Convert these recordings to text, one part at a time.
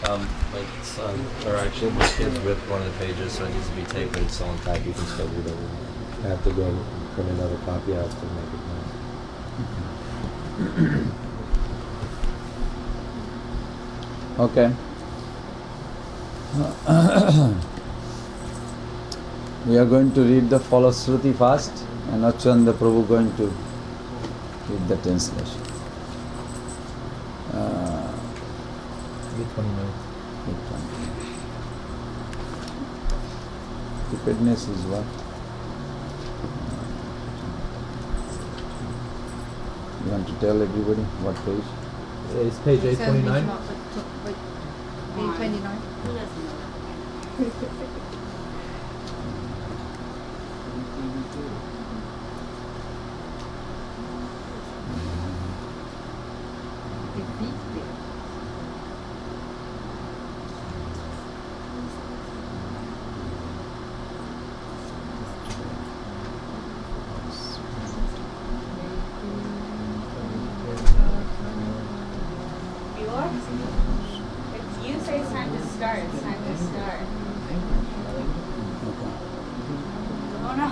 My son, or actually my kids ripped one of the pages, so it needs to be taped, but it's still intact. You can still read it. I have to go print another copy out to make it nice. Okay. We are going to read the Falashruti fast, and Achanda Prabhu going to read the translation. 29. Preparedness is what? You want to tell everybody what page? It's page 829. 829. You say it's time to start. It's time to start. Oh no.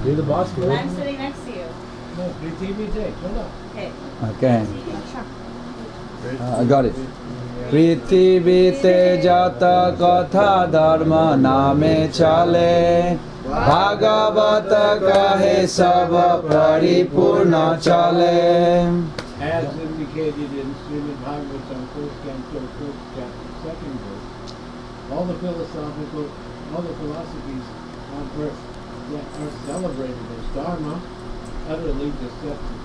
You're the boss, girl. I'm sitting next to you. No, TV take. Hold on. Okay. Okay. I got it. Prithivite jata katha dharma name chale Bhagavat kahe sab paripurna chale. As indicated in Srimad Bhagavatam, first canto, first chapter, second verse, all the philosophies on earth that are celebrated as Dharma, utterly deceptive.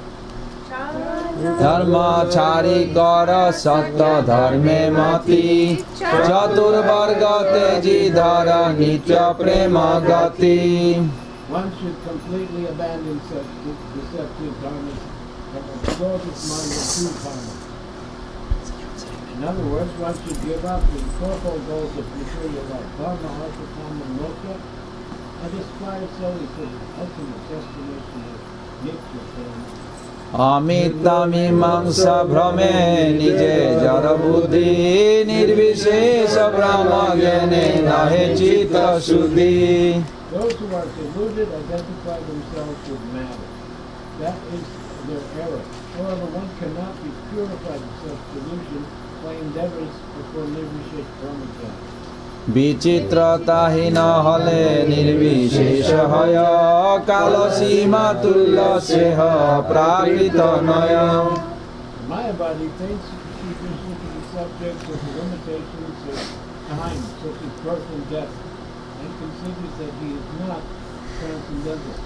Dharma chari kara satta dharme mati Chatur varga teji dhara nitya prema gati. One should completely abandon such deceptive dharmas and absorb its mind in true dharma. In other words, one should give up the fourfold goals of material life, dharma, artha, kama, and moksha, and aspire solely to the ultimate destination of nitya prema. Amittamimamsa brahme nije jara buddhi nirvishesha brahma gyane nahe chitta shuddhi. Those who are deluded identify themselves with matter. That is their error. However, one cannot be purified of such delusion by endeavors before nirvishesh brahmacharya. Vichitrata hina hale nirvishesha haya kalasima tulla seha prakrita naya. Mayavadi thinks Sri Krishna to be subject to the limitations of time, such as birth and death, and considers that he is not transcendental.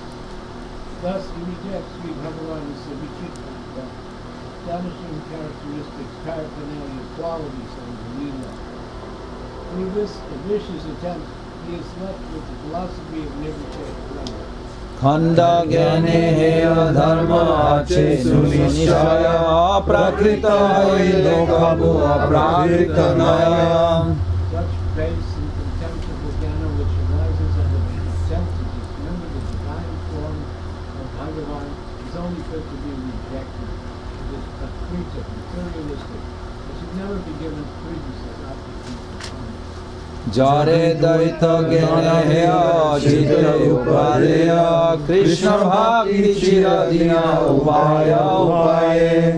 Thus, he rejects Sri Bhagavan's vichitra, astonishing characteristics, paraphernalia, qualities, and leela. Through this vicious attempt, he is left with the philosophy of nirvichesh brahma. Khanda gyane heya dharma ache sunishaya prakrita lokabhu aprakrita naya. Such base and contemptible jnana which arises out of the attempt to dismember the divine form of Bhagavan is only fit to be rejected. It is pakrita, materialistic. It should never be given credence as opportunity. Jare daita gyane heya chitta upadeya Krishna bhakti chiradina upaya upaye.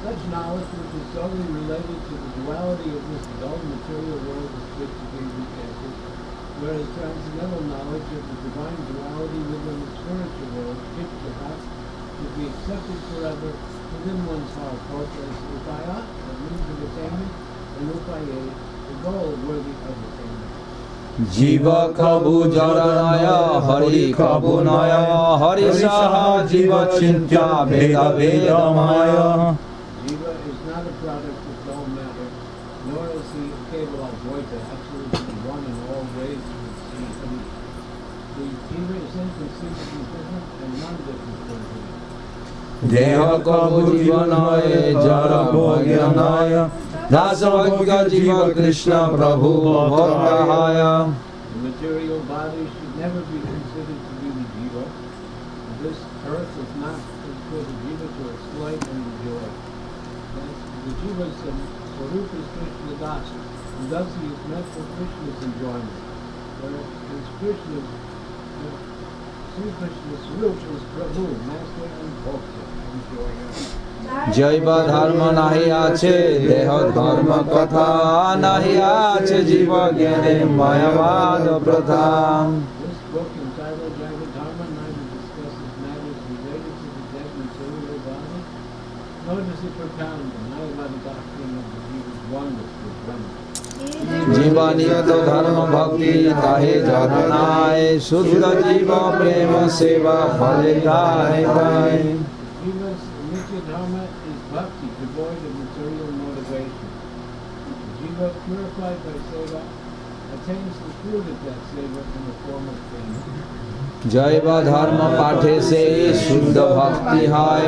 Such knowledge which is solely related to the duality of this dull material world is fit to be rejected, whereas transcendental knowledge of the divine duality within the spiritual world, Ikshara, should be accepted forever within one's heart, both as upaya, the means of attainment, and upaye, the goal worthy of attainment. Jiva kabhu jaranaya hari kabhu naya hari saha jiva chinta veda veda maya. Jiva is not a product of dull matter, nor is he capable of Advaita, absolutely one in all ways with Sri Hari. The Jiva is inconceivably different and non-different from him. Deha kabhu jivanaya jara bhagyanaya Dasavagya jiva Krishna Prabhu bhakrahaya. The material body should never be considered to be the jiva. This earth is not for the jiva to exploit and enjoy. The jiva's Swarup is Krishna Das, and thus he is meant for Krishna's enjoyment. Whereas Krishna's, Sri Krishna's Swarup is Prabhu, Master and Bhokta. Jaiva Dharma nahi ache, deha dharma katha, nahi ache jiva gyane mayavad pratha. This book entitled Jaiva Dharma neither discusses matters related to the dead material body, nor does it propound the Mayavada doctrine of the Jiva's oneness with Brahma. Jiva niyato dharma bhakti tahe jadanaye, shuddha jiva prema seva phale gaye gaye. Jiva's Nitya Dharma is bhakti, devoid of material motivation. The Jiva, purified by seva, attains the fruit of that seva in the form of prema. Jaiva Dharma pathe se shuddha bhakti hai,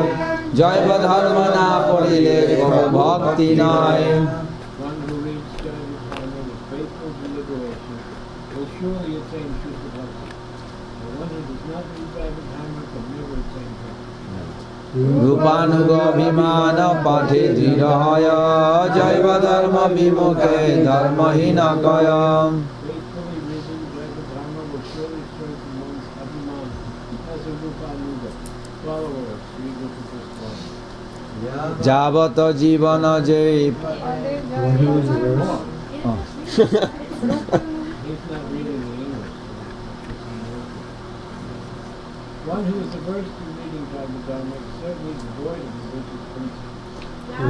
Jaiva Dharma na padile kaho bhakti nai. One who reads Jaiva Dharma with faithful deliberation will surely attain Shuddha Bhakti. But one who does not read Jaiva Dharma can never attain Bhakti. Rupanuga bhimana pathe dhirahaya, Jaiva Dharma vimukhe dharma hina kaya. Faithfully reading Jaiva Dharma will surely strengthen one's abhiman as a Rupanuga, follower of Sri Rupa Goswami. Javata jivana jai. He's not reading the English. One who is averse to reading Jaiva Dharma is certainly devoid of religious principles.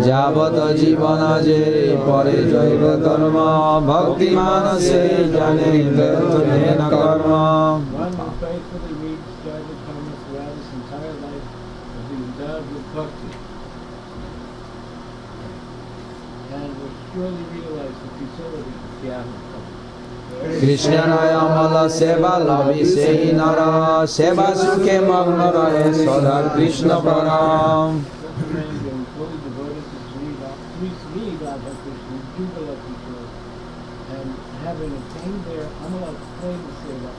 Javata jivana jai pare Jaiva Dharma, bhakti manase jane virtudena karma. One who faithfully reads Jaiva Dharma throughout his entire life will be endowed with bhakti and will surely realize the futility of jnana. Krishna Rayamala Seva Lavi Sehi Nara, Seva Sukhe Magna Rahe Sadha Krishna Pranam. Such a man being fully devoted to Sri Radha Krishna, Jugala Kishore, and having attained their Amala Prema Seva,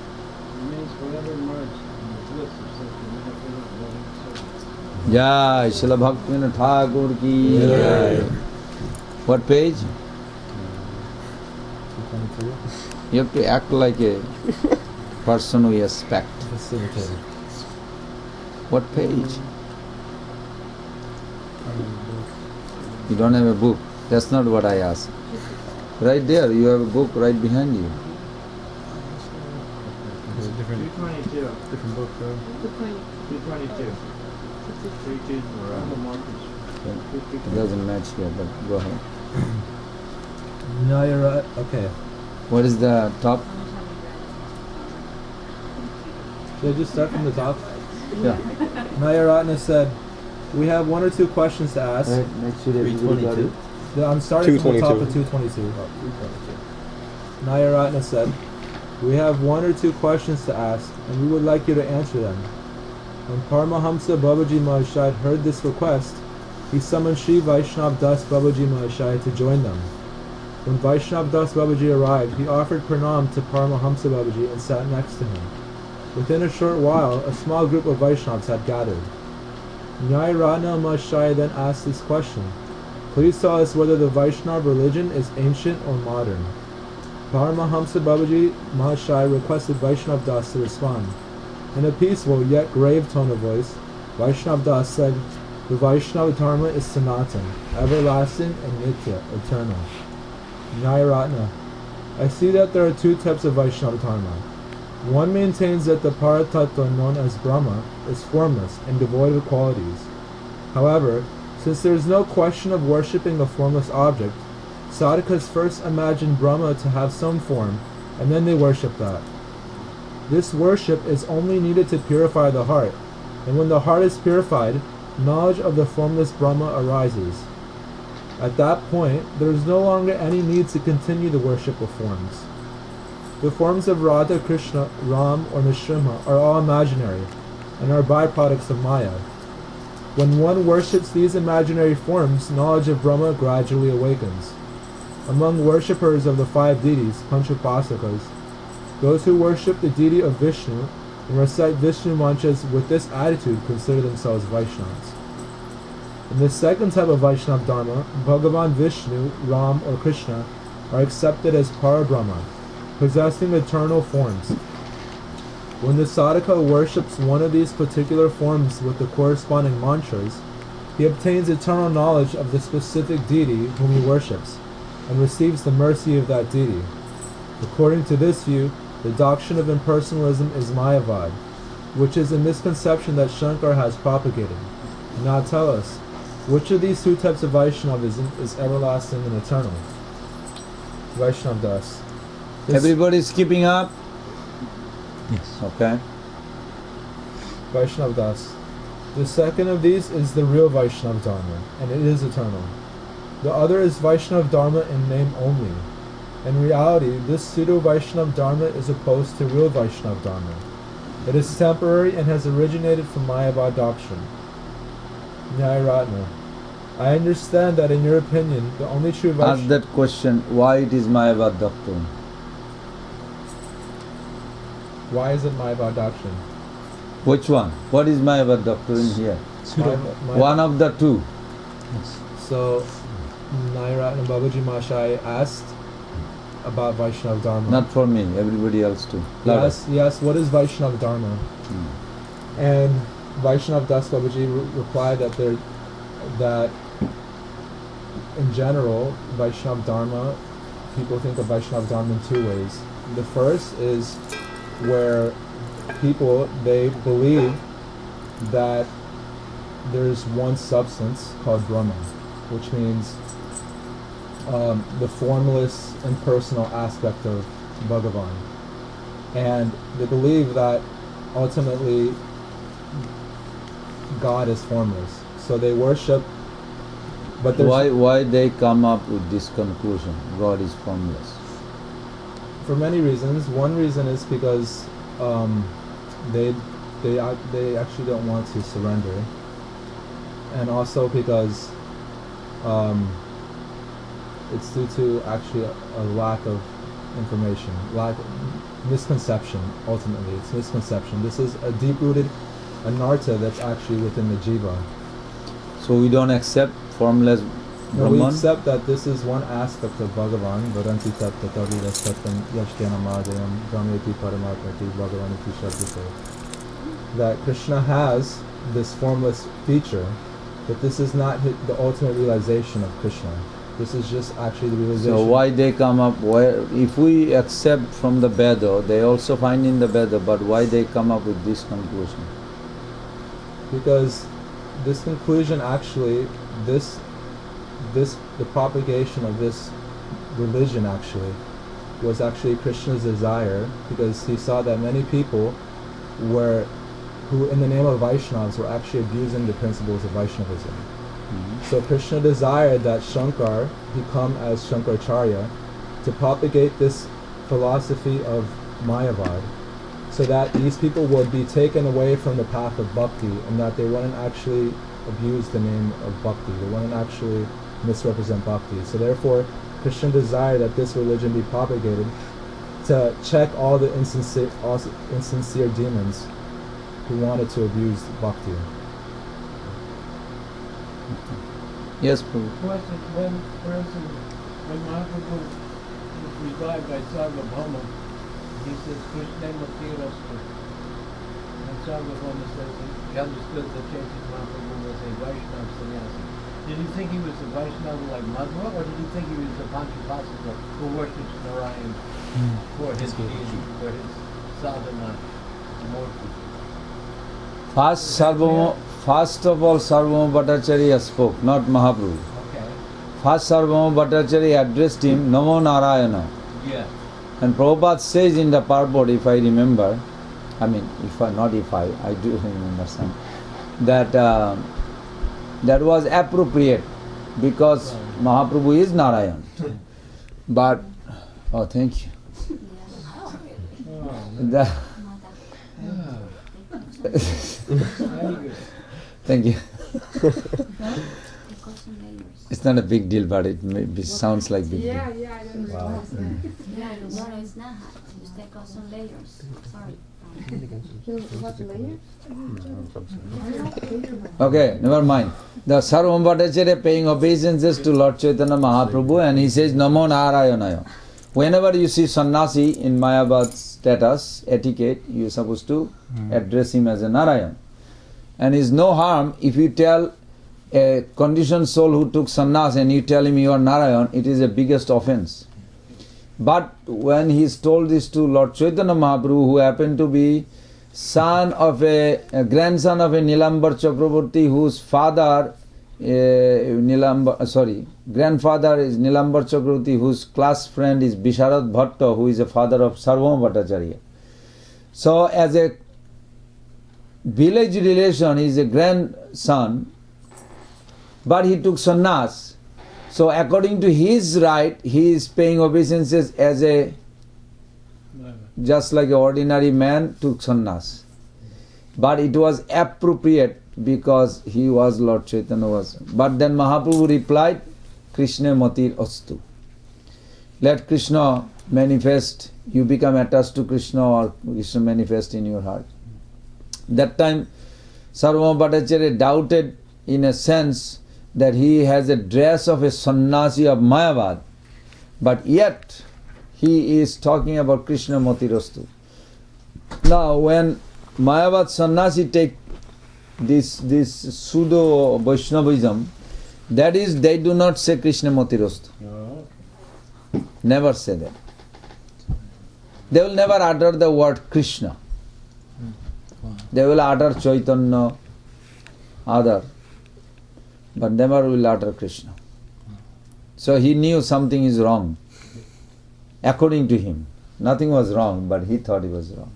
remains forever merged in the bliss of such a manifold loving service. Jai Srila Bhaktivinoda Thakur ki Jai. What page? You have to act like a person we respect. What page? You don't have a book. That's not what I asked. Right there, you have a book right behind you. Different 222. different book though. 222. 32. It doesn't match here, but go ahead. No, you're right. Okay. What is the top? Should I just start from the top? Yeah. Nayaratna said, we have one or two questions to ask. Next to 322. I'm starting from the top of 222. 222. Nayaratna said, we have one or two questions to ask, and we would like you to answer them. When Paramahamsa Babaji Mahashaya heard this request, he summoned Sri Vaishnav Das Babaji Mahashaya to join them. When Vaishnav Das Babaji arrived, he offered pranam to Paramahamsa Babaji and sat next to him. Within a short while, a small group of Vaishnavas had gathered. Nayaratna Mahashaya then asked this question: please tell us whether the Vaishnav religion is ancient or modern. Paramahamsa Babaji Mahashaya requested Vaishnav Das to respond. In a peaceful yet grave tone of voice, Vaishnav Das said, the Vaishnava Dharma is Sanatan, everlasting and Nitya, eternal. Nayaratna: I see that there are two types of Vaishnava Dharma. One maintains that the Paratattva known as Brahma is formless and devoid of qualities. However, since there is no question of worshipping a formless object, sadhakas first imagine Brahma to have some form, and then they worship that. This worship is only needed to purify the heart, and when the heart is purified, knowledge of the formless Brahma arises. At that point, there is no longer any need to continue the worship of forms. The forms of Radha, Krishna, Ram, or Nrsimha are all imaginary, and are byproducts of Maya. When one worships these imaginary forms, knowledge of Brahma gradually awakens. Among worshippers of the five deities, Panchapasakas, those who worship the deity of Vishnu and recite Vishnu mantras with this attitude consider themselves Vaishnavas. In the second type of Vaishnava Dharma, Bhagavan Vishnu, Ram, or Krishna are accepted as Parabrahma, possessing eternal forms. When the sadhaka worships one of these particular forms with the corresponding mantras, he obtains eternal knowledge of the specific deity whom he worships, and receives the mercy of that deity. According to this view, the doctrine of impersonalism is Mayavad, which is a misconception that Shankar has propagated. Now tell us, which of these two types of Vaishnavism is everlasting and eternal? Vaishnav Das. Everybody is keeping up? Yes. Okay. Vaishnav Das. The second of these is the real Vaishnav Dharma, and it is eternal. The other is Vaishnav Dharma in name only. In reality, this pseudo-Vaishnav Dharma is opposed to real Vaishnav Dharma. It is temporary and has originated from Mayavad doctrine. Nyayratna. I understand that in your opinion, the only true Ask that question, why it is Mayavad doctrine? Why is it Mayavad doctrine? Which one? What is Mayavad doctrine here? One of the two. Yes. So, Nyayratna Babaji Mashai asked about Vaishnav Dharma. Not for me, everybody else too. Yes, what is Vaishnav Dharma? And Vaishnav Das Babaji replied that in general, Vaishnav Dharma, people think of Vaishnav Dharma in two ways. The first is where people, they believe that there's one substance called Brahman, which means the formless, impersonal aspect of Bhagavan. And they believe that ultimately God is formless. So they worship, but there's Why they come up with this conclusion, God is formless? for many reasons. One reason is because they actually don't want to surrender, and also because it's due to actually a lack of information, misconception. Ultimately, it's misconception. This is a deep-rooted anartha that's actually within the jiva. So we don't accept formless No, we Brahman? accept that this is one aspect of Bhagavan, Vadanti tat tatavira satyam yashtena madhyam dhameti paramatmati Bhagavaniti shabdite. That Krishna has this formless feature, but this is not the ultimate realization of Krishna. This is just actually the realization. So why they come up, if we accept from the Veda, they also find in the Veda, but why they come up with this conclusion? Because this conclusion actually, the propagation of this religion actually was actually Krishna's desire, because he saw that many people who in the name of Vaishnavas were actually abusing the principles of Vaishnavism. So Krishna desired that Shankar become as Shankaracharya to propagate this philosophy of Mayavad, so that these people would be taken away from the path of bhakti, and that they wouldn't actually abuse the name of bhakti, they wouldn't actually misrepresent bhakti. So therefore, Krishna desired that this religion be propagated to check all the insincere demons who wanted to abuse bhakti. Yes, Prabhu. Question, when, for instance, when Mahaprabhu was revived by Sarvabhauma, he says, Krishna Matirastu. And Sarvabhauma says he understood that Chaitanya Mahaprabhu was a Vaishnava sannyasi. Did he think he was a Vaishnava like Madhva, or did he think he was a Panchapasika who worships Narayan for his deity, for his sadhana, murti? First of all, Sarvabhauma Bhattacharya spoke, not Mahaprabhu. Okay. First Sarvabhauma Bhattacharya addressed him, Namo Narayana. Yes. And Prabhupada says in the purport, if I remember, I do understand, that that was appropriate because Mahaprabhu is Narayan. But, thank you. Thank you. It's not a big deal, but it sounds like big deal. Yeah, I don't know. Wow. Yeah, no, it's not hard. Just take off some layers. Sorry. What layers? Okay, never mind. The Sarvam Bhattacharya paying obeisances to Lord Chaitanya Mahaprabhu, and he says, Namo Narayanaya. Whenever you see sannyasi in Mayavad status, etiquette, you are supposed to address him as a Narayan. And it's no harm if you tell a conditioned soul who took sannyas and you tell him you are Narayan, it is the biggest offense. But when he is told this to Lord Chaitanya Mahaprabhu, who happened to be son of a grandson of a Nilambar Chakraborty, whose father, grandfather is Nilambar Chakraborty, whose class friend is Bisharad Bhatta, who is the father of Sarvam Bhattacharya. So as a village relation, he is a grandson, but he took sannyas. So according to his right, he is paying obeisances as a, just like an ordinary man took sannyas. But it was appropriate because he was Lord Chaitanya was. But then Mahaprabhu replied, Krishna matir astu. Let Krishna manifest, you become attached to Krishna or Krishna manifest in your heart. That time Sarvabhauma Bhattacharya doubted in a sense that he has a dress of a sannyasi of Mayavad, but yet he is talking about Krishna Matirastu. Now when Mayavad sannyasi take this pseudo Vaishnavism, that is, they do not say Krishna Matirastu. No. Never say that. They will never utter the word Krishna. They will utter Chaitanya, other, but never will utter Krishna. So he knew something is wrong. According to him, nothing was wrong, but he thought it was wrong.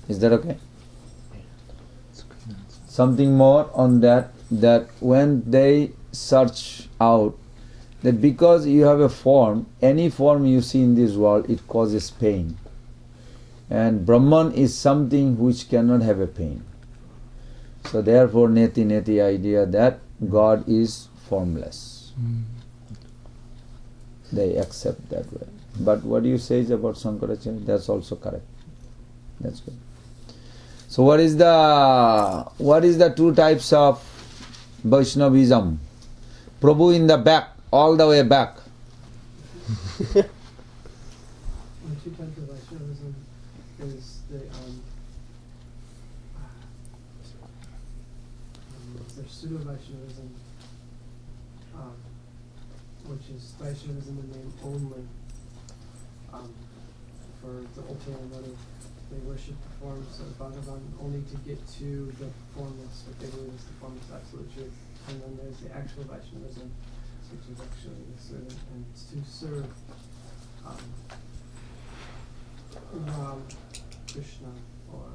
Is that okay? Something more on that when they search out that because you have a form, any form you see in this world, it causes pain. And Brahman is something which cannot have a pain. So therefore, neti idea that God is formless. They accept that way. But what you say is about Shankaracharya, that's also correct. That's good. So what is the two types of Vaishnavism? Prabhu in the back, all the way back. The two types of Vaishnavism is there's pseudo Vaishnavism, which is Vaishnavism in name only. For the ultimate motive, they worship the forms of Bhagavan only to get to the formless, what they believe is the formless absolute truth. And then there's the actual Vaishnavism, which is actually the servant, and to serve Ram, Krishna, or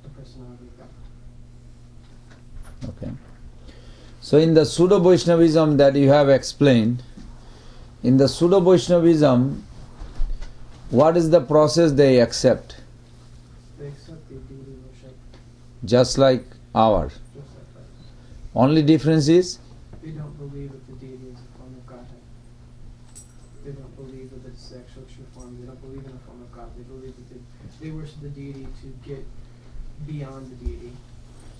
the personality of God. Okay. So in the pseudo Vaishnavism that you have explained, in the pseudo Vaishnavism, what is the process they accept? They accept the deity worship, Just like ours. just like that. Only difference is They don't believe that the deity is a form of Godhead. They don't believe that it's the actual true form. They don't believe in a form of God. They believe that they worship the deity to get beyond the deity.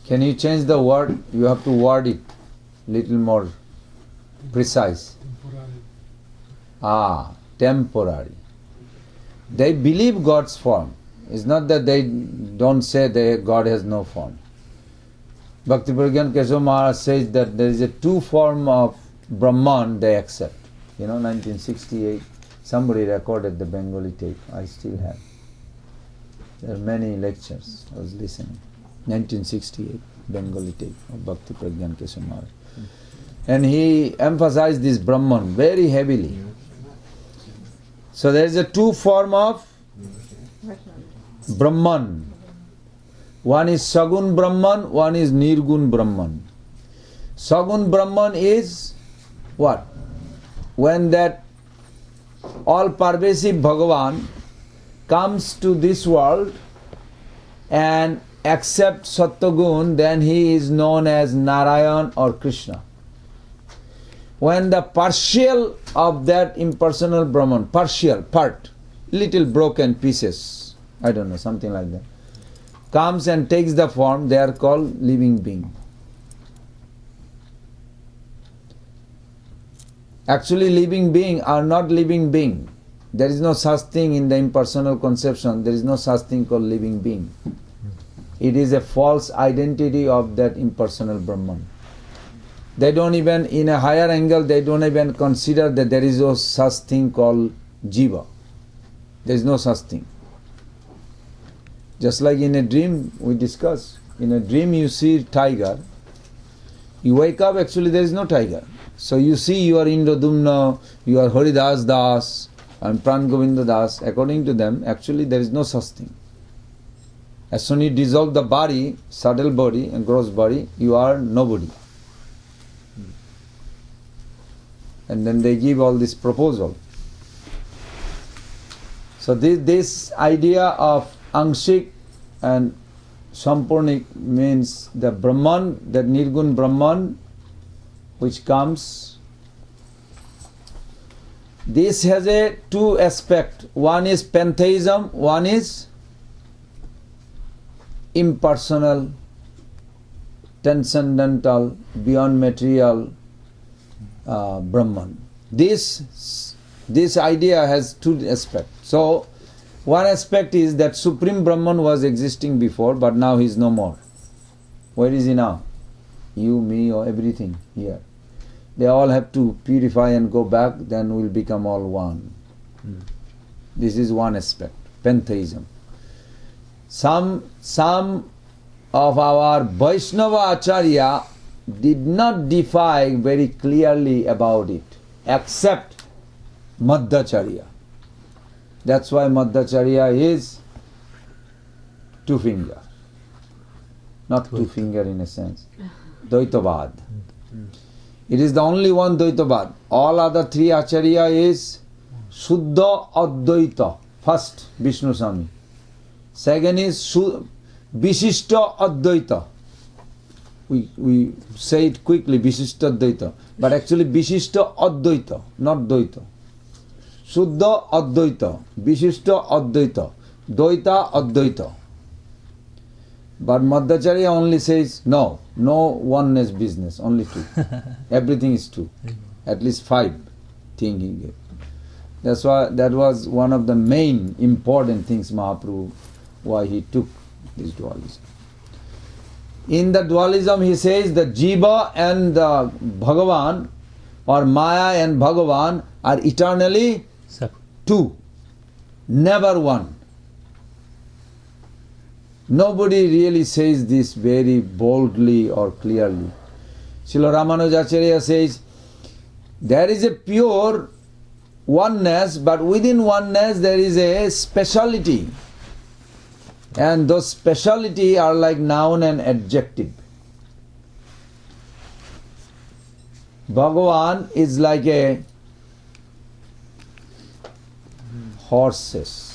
can you change the word? You have to word it little more precise. Temporary. They believe God's form. It's not that they don't say that God has no form. Bhakti Pragyan Keshav Maharaj says that there is a two form of Brahman they accept. 1968, somebody recorded the Bengali tape. I still have. There are many lectures. I was listening. 1968, Bengali tape of Bhakti Pragyan Keshav Maharaj. And he emphasized this Brahman very heavily. So there is a two form of Brahman. One is Sagun Brahman, one is Nirgun Brahman. Sagun Brahman is what? When that all-pervasive Bhagavan comes to this world and accept Sattvagun, then he is known as Narayan or Krishna. When the partial of that impersonal Brahman, part, little broken pieces, I don't know, something like that, comes and takes the form, they are called living being. Actually, living being are not living being. There is no such thing in the impersonal conception. There is no such thing called living being. It is a false identity of that impersonal Brahman. They don't even, in a higher angle, they don't even consider that there is no such thing called Jiva. There is no such thing. Just like in a dream, we discuss. In a dream you see tiger. You wake up, actually there is no tiger. So you see you are Indradumna, you are Haridas Das, and Pran Govinda Das. According to them, actually there is no such thing. As soon as you dissolve the body, subtle body and gross body, you are nobody. And then they give all this proposal. So this idea of Angshik and Sampurnik means the Brahman, the Nirgun Brahman, which comes. This has a two aspect. One is pantheism, one is impersonal, transcendental, beyond material Brahman. This idea has two aspects. So one aspect is that Supreme Brahman was existing before, but now he is no more. Where is he now? You, me, or everything here. They all have to purify and go back, then we'll become all one. This is one aspect, pantheism. Some of our Vaishnava Acharya did not define very clearly about it, except Madhacharya. That's why Madhacharya is two finger. Not two finger in a sense. Dvaitavad. It is the only one Dvaitavad. All other three Acharya is Suddha Advaita. First, Vishnu Swami. Second is Vishishta Advaita. We say it quickly, Vishishta Advaita. But actually Vishishta Advaita, not Dvaita. Suddha Advaita, Vishishta Advaita, Dvaita Advaita. But Madhacharya only says, no oneness business, only two. Everything is two. At least 5 things he gave. That's why that was one of the main important things Mahaprabhu, why he took this dualism. In the dualism he says the Jiva and the Bhagavan, or Maya and Bhagavan, are eternally two, never one. Nobody really says this very boldly or clearly. Srila Ramanujacharya says, there is a pure oneness, but within oneness there is a speciality. And those speciality are like noun and adjective. Bhagavan is like a horses.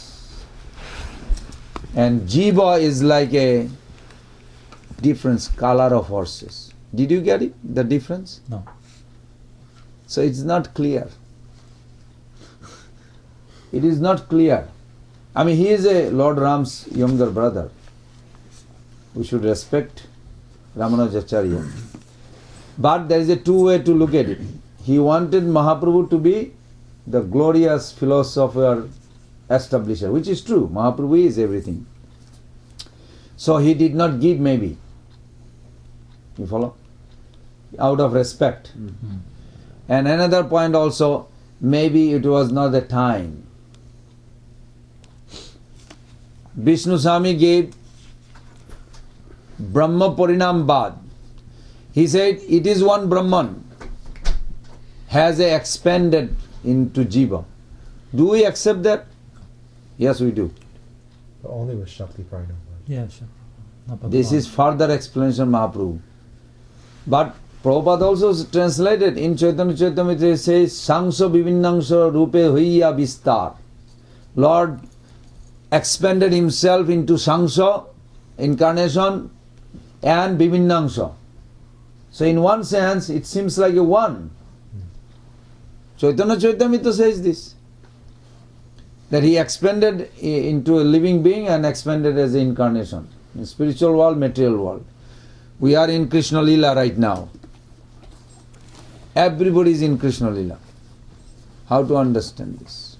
And Jiva is like a different color of horses. Did you get it? The difference? No. So it's not clear. It is not clear. I mean, he is a Lord Ram's younger brother. We should respect Ramanujacharya. But there is a two-way to look at it. He wanted Mahaprabhu to be the glorious philosopher establisher, which is true. Mahaprabhu is everything. So he did not give maybe. You follow? Out of respect. Mm-hmm. And another point also, maybe it was not the time. Vishnu Swami gave Brahma Parinam Bad. He said it is one Brahman, has expanded into Jiva. Do we accept that? Yes, we do. But only with Shakti Pranam. Yeah, sure. This is further explanation Mahaprabhu. But Prabhupada also translated in Chaitanya Charitamrita, it says, Sangso Vivinnangsha Rupe Hoiya Vistar. Lord expanded himself into Sangsa incarnation and Vivinnangsha. So in one sense, it seems like a one. Chaitanya Charitamrita says this, that he expanded into a living being and expanded as an incarnation. In spiritual world, material world. We are in Krishna Lila right now. Everybody is in Krishna Lila. How to understand this?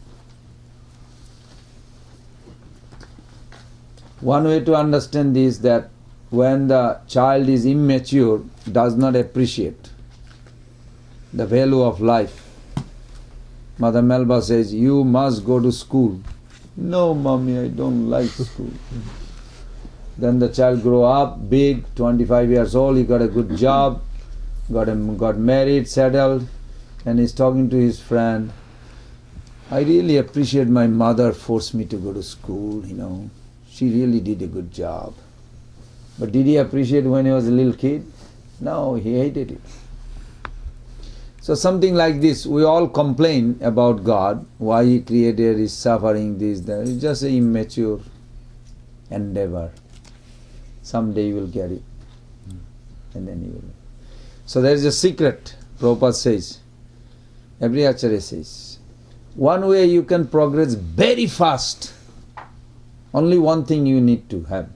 One way to understand this is that when the child is immature, does not appreciate the value of life. Mother Melba says, you must go to school. No, mommy, I don't like school. Then the child grow up, big, 25 years old, he got a good job, got married, settled, and he's talking to his friend. I really appreciate my mother forced me to go to school, She really did a good job. But did he appreciate when he was a little kid? No, he hated it. So something like this, we all complain about God, why He created His suffering, this, that. It's just an immature endeavor. Someday you will get it. And then you will. So there is a secret, Prabhupada says, every Acharya says. One way you can progress very fast, only one thing you need to have.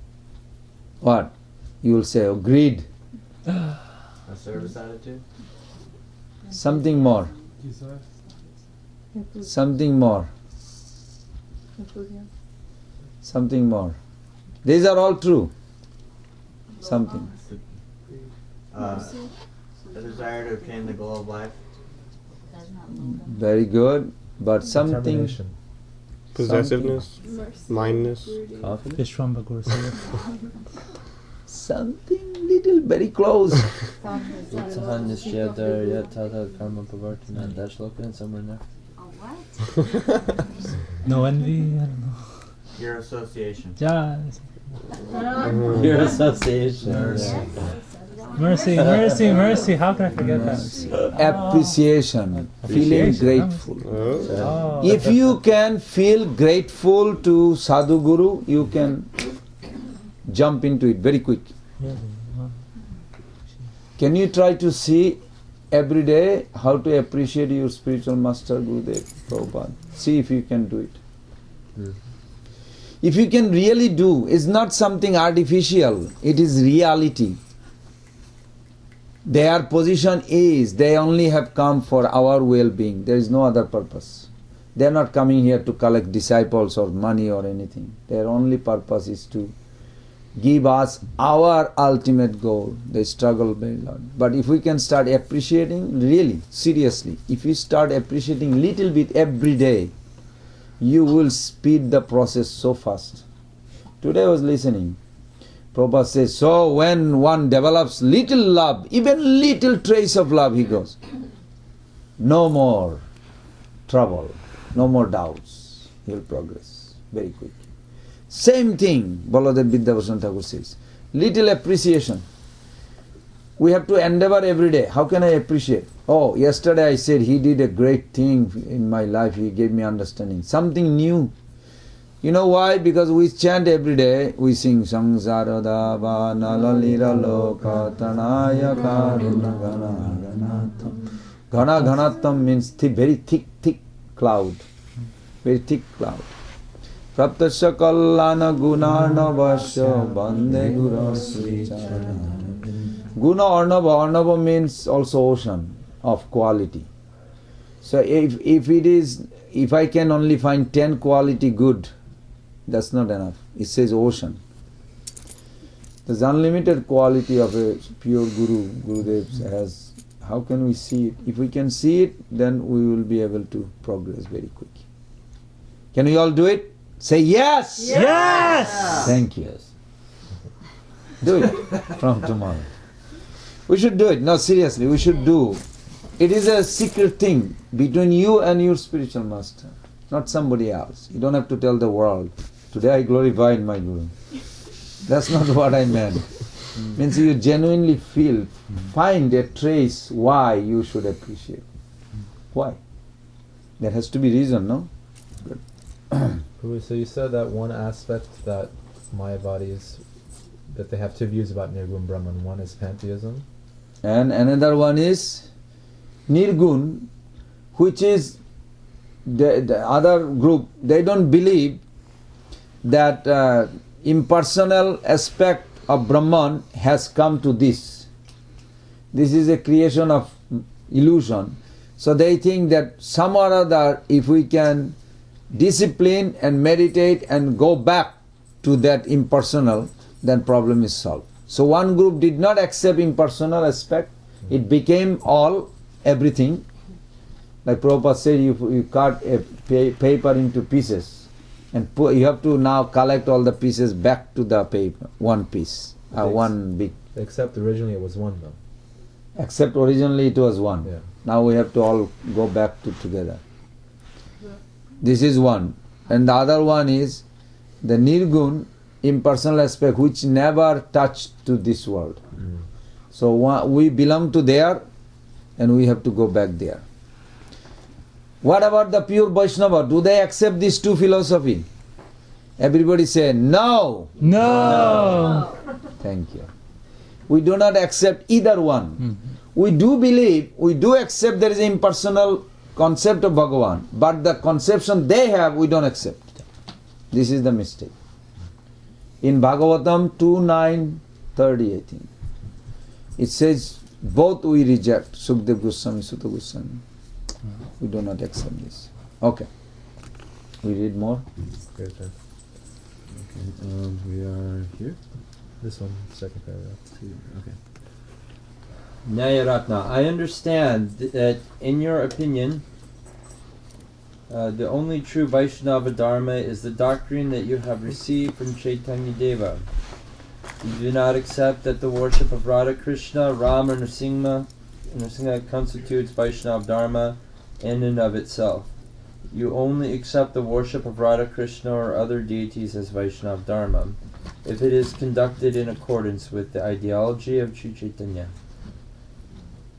What? You will say, greed. A service attitude? Something more. Something more. Something more. These are all true. Something. The desire to obtain the goal of life. Very good. But something. Possessiveness, mindness. Something little very close. Utsaha Nishcheda Yatata Karma Pavartana. That shloka in somewhere in there. Oh, what? No envy, I don't know. Your association. Yeah. Your association. Mercy, mercy, mercy. How can I forget that? Appreciation. Feeling grateful. Oh. If you can feel grateful to Sadhu Guru, you can jump into it very quick. Can you try to see every day how to appreciate your spiritual master, Gurudev, Prabhupada? See if you can do it. If you can really do, it's not something artificial, it is reality. Their position is, they only have come for our well-being. There is no other purpose. They are not coming here to collect disciples or money or anything. Their only purpose is to give us our ultimate goal. They struggle very lot. But if we can start appreciating, really, seriously, if you start appreciating little bit every day, you will speed the process so fast. Today I was listening. Prabhupada says, so when one develops little love, even little trace of love, he goes, no more trouble, no more doubts. He will progress very quick. Same thing, Baladev Vidyabhushan Thakur says. Little appreciation. We have to endeavor every day. How can I appreciate? Oh, yesterday I said he did a great thing in my life. He gave me understanding. Something new. You know why? Because we chant every day. We sing Samsara va nalalira loka tanaya karuna gana ganatam. Gana ganatam means very thick cloud. Very thick cloud. Praptasya kallana gunana vasya bande guru sri charana. Guna Arnava means also ocean of quality. So if I can only find 10 quality good, that's not enough. It says ocean. There's unlimited quality of a pure Guru. Gurudev has. How can we see it? If we can see it, then we will be able to progress very quick. Can we all do it? Say yes! Yes! Thank you. Do it from tomorrow. We should do it. No, seriously, we should do. It is a secret thing between you and your spiritual master, not somebody else. You don't have to tell the world, today I glorified my Guru. That's not what I meant. Means you genuinely feel, find a trace why you should appreciate. Why? There has to be reason, no? Good. So you said that one aspect that Mayavadis that they have two views about Nirgun Brahman. One is pantheism, and another one is Nirgun, which is the other group. They don't believe that impersonal aspect of Brahman has come to this. This is a creation of illusion. So they think that some or other, if we can discipline and meditate and go back to that impersonal, then problem is solved. So one group did not accept impersonal aspect. It became all, everything. Like Prabhupada said, you cut a paper into pieces and you have to now collect all the pieces back to the paper, one piece, one big. except originally it was one though. Except originally it was one. Yeah. Now we have to all go back to together. This is one. And the other one is the Nirgun, impersonal aspect, which never touched to this world. So we belong to there and we have to go back there. What about the pure Vaishnava? Do they accept these two philosophy? Everybody say no. No. Thank you. We do not accept either one. We do believe, we do accept there is an impersonal concept of Bhagavan, but the conception they have, we don't accept. This is the mistake. In Bhagavatam 2.9.30, I think, it says both we reject, Sukdev Goswami, Sutta Goswami. We do not accept this. Okay. We read more. Great, sir. Okay, we are here. This one, second paragraph. Okay. Nyayaratna, I understand that in your opinion, the only true Vaishnava Dharma is the doctrine that you have received from Chaitanya Deva. You do not accept that the worship of Radha Krishna, Rama, Nrsimha constitutes Vaishnava Dharma in and of itself. You only accept the worship of Radha Krishna or other deities as Vaishnava Dharma, if it is conducted in accordance with the ideology of Sri Chaitanya.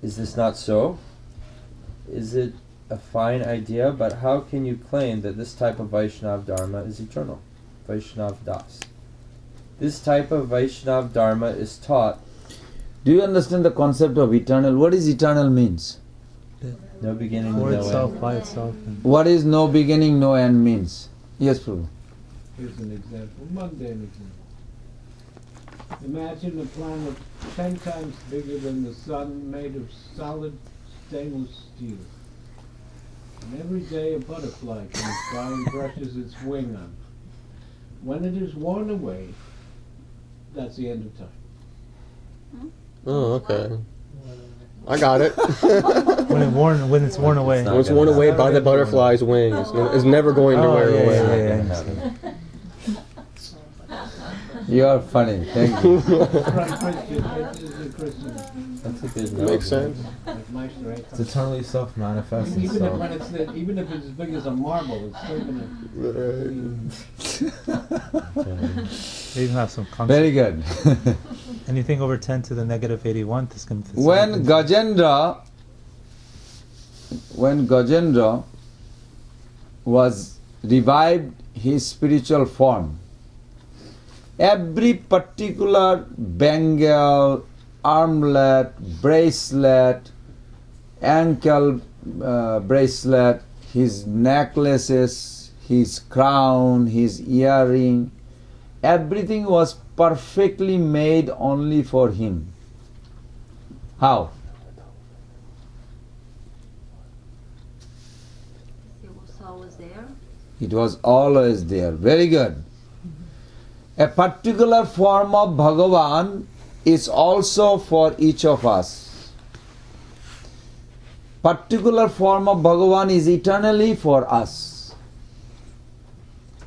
Is this not so? Is it a fine idea, but how can you claim that this type of Vaishnava Dharma is eternal? Vaishnava Das. This type of Vaishnava Dharma is taught. Do you understand the concept of eternal? What is eternal means? No beginning, For no itself, end. by itself. What is no beginning, no end means? Yes, Prabhu. Here's an example, mundane example. Imagine a planet 10 times bigger than the sun, made of solid stainless steel. And every day a butterfly comes by and brushes its wing on it. When it is worn away, that's the end of time. Oh, okay. I got it. When it's worn away. When it's worn away by the butterfly's wings, it's never going to wear away. You are funny. Thank you. That's a good Makes sense. It's eternally self-manifest Even if, itself. when it's even if it's as big as a marble, it's still going They even have some concept. Very good. Anything over 10 to the negative 81 is going to. When Gajendra was revived his spiritual form, every particular bangle, armlet, bracelet, ankle bracelet, his necklaces, his crown, his earring, everything was perfectly made only for him. How? It was always there. It was always there. Very good. A particular form of Bhagavan is also for each of us. Particular form of Bhagavan is eternally for us.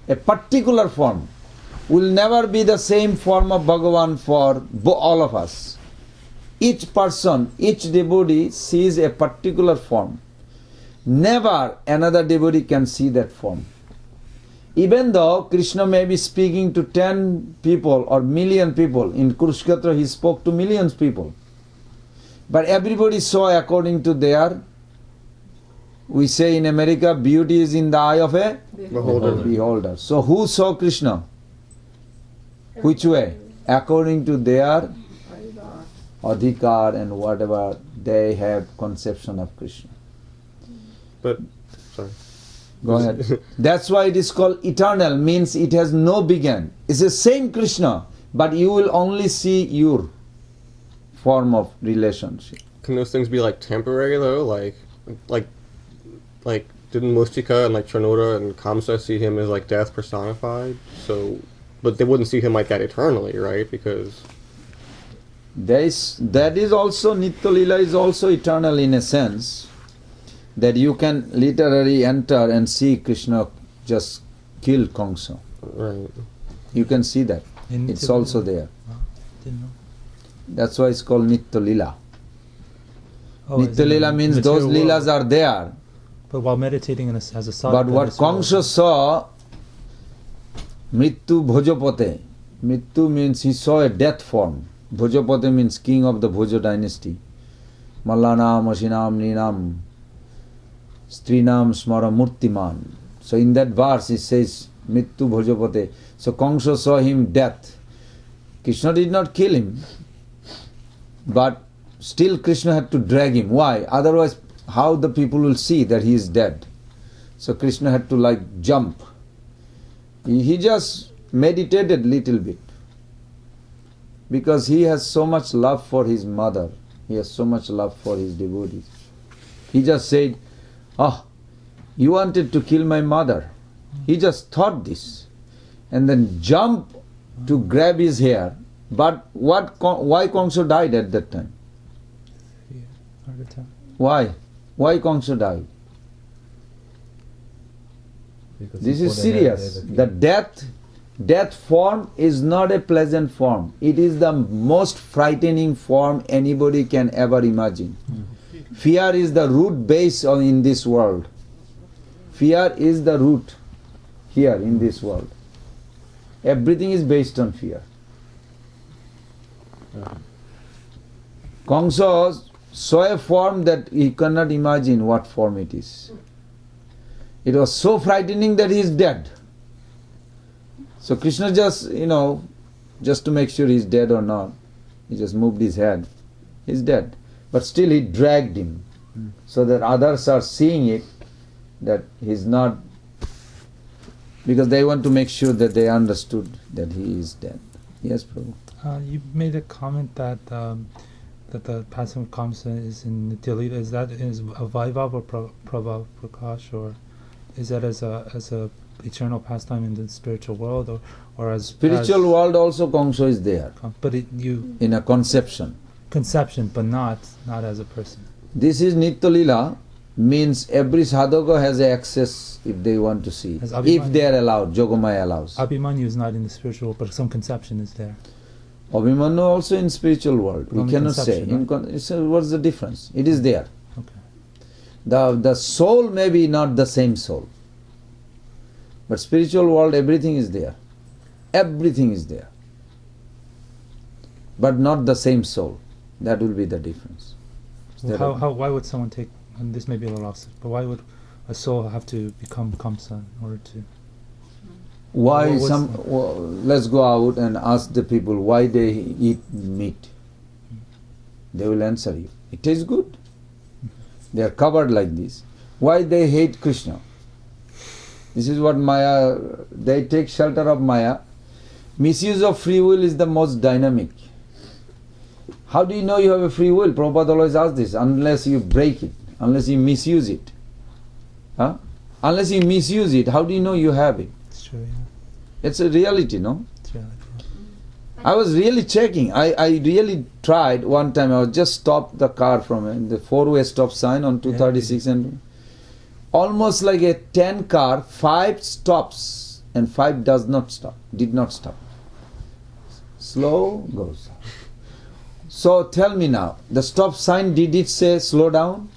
A particular form will never be the same form of Bhagavan for all of us. Each person, each devotee sees a particular form. Never another devotee can see that form. Even though Krishna may be speaking to 10 people or million people, in Kurukshetra he spoke to millions of people. But everybody saw according to their, we say in America, beauty is in the eye of a Beholder. beholder. So who saw Krishna? Which way? according to their adhikar and whatever they have conception of Krishna. But, sorry. Go ahead. That's why it is called eternal, means it has no beginning. It's the same Krishna, but you will only see your form of relationship. Can those things be like temporary though? Like didn't Mustika and like Trinoda and Kamsa see him as like death personified? So, but they wouldn't see him like that eternally, right? Because That is also, Nitya Lila is also eternal in a sense, that you can literally enter and see Krishna just kill Kamsa. right. You can see that. In It's Nitya also Lila? there. Oh, didn't know. That's why it's called Nitya Lila. Oh, as Nitya in Lila the means those material Lilas world. are there. But while meditating as a sadhaka, But what this world- Kamsa saw, Mrityu Bhojapate. Mrityu means he saw a death form. Bhojapate means king of the Bhoja dynasty. Mallanam, Ashinam, Ninam, Strinam, Smara Murtiman. So in that verse it says Mrityu Bhojapate. So Kamsa saw him death. Krishna did not kill him, but still Krishna had to drag him. Why? Otherwise, how the people will see that he is dead? So Krishna had to like jump. He just meditated little bit. Because he has so much love for his mother. He has so much love for his devotees. He just said, you wanted to kill my mother. He just thought this. And then jumped to grab his hair. But why Kamsa died at that time? Yeah, heart attack. Why? Why Kamsa died? Because This he is put a head serious. there, The death form is not a pleasant form. It is the most frightening form anybody can ever imagine. Fear is the root base in this world. Fear is the root here in this world. Everything is based on fear. Kamsa saw a form that he cannot imagine what form it is. It was so frightening that he is dead. So Krishna just, just to make sure he's dead or not, he just moved his head. He's dead. But still he dragged him so that others are seeing it, that he's not, because they want to make sure that they understood that he is dead. Yes, Prabhu. You made a comment that that the passing of Kamsa is in Nitya Lila. Is that a Vaibhav or Prabhav Prakash, or is that as a eternal pastime in the spiritual world, or as Spiritual world also Kamsa is there. But in a conception, but not as a person. This is Nitya Lila, means every sadhaka has access if they want to see, As if Abhimanyu. they are allowed, Yogamaya allows. Abhimanyu is not in the spiritual world, but some conception is there. Abhimanyu also in spiritual world. We Only cannot say. conception, What's the difference? It is there. Okay. The soul may be not the same soul. But spiritual world, everything is there. Everything is there. But not the same soul. That will be the difference. Well, why would someone take, and this may be a little off, but why would a soul have to become Kamsa in order to... Why Well, let's go out and ask the people why they eat meat. They will answer you. It tastes good. They are covered like this. Why they hate Krishna? This is what Maya, they take shelter of Maya. Misuse of free will is the most dynamic. How do you know you have a free will? Prabhupada always asks this. Unless you break it, unless you misuse it. Unless you misuse it, how do you know you have it? It's true, yeah. It's a reality, no? It's reality, I was really checking. I really tried one time. I was just stopped the car from the four-way stop sign on 236 and almost like a 10 car, 5 stops and 5 did not stop. Slow goes. So tell me now, the stop sign, did it say slow down?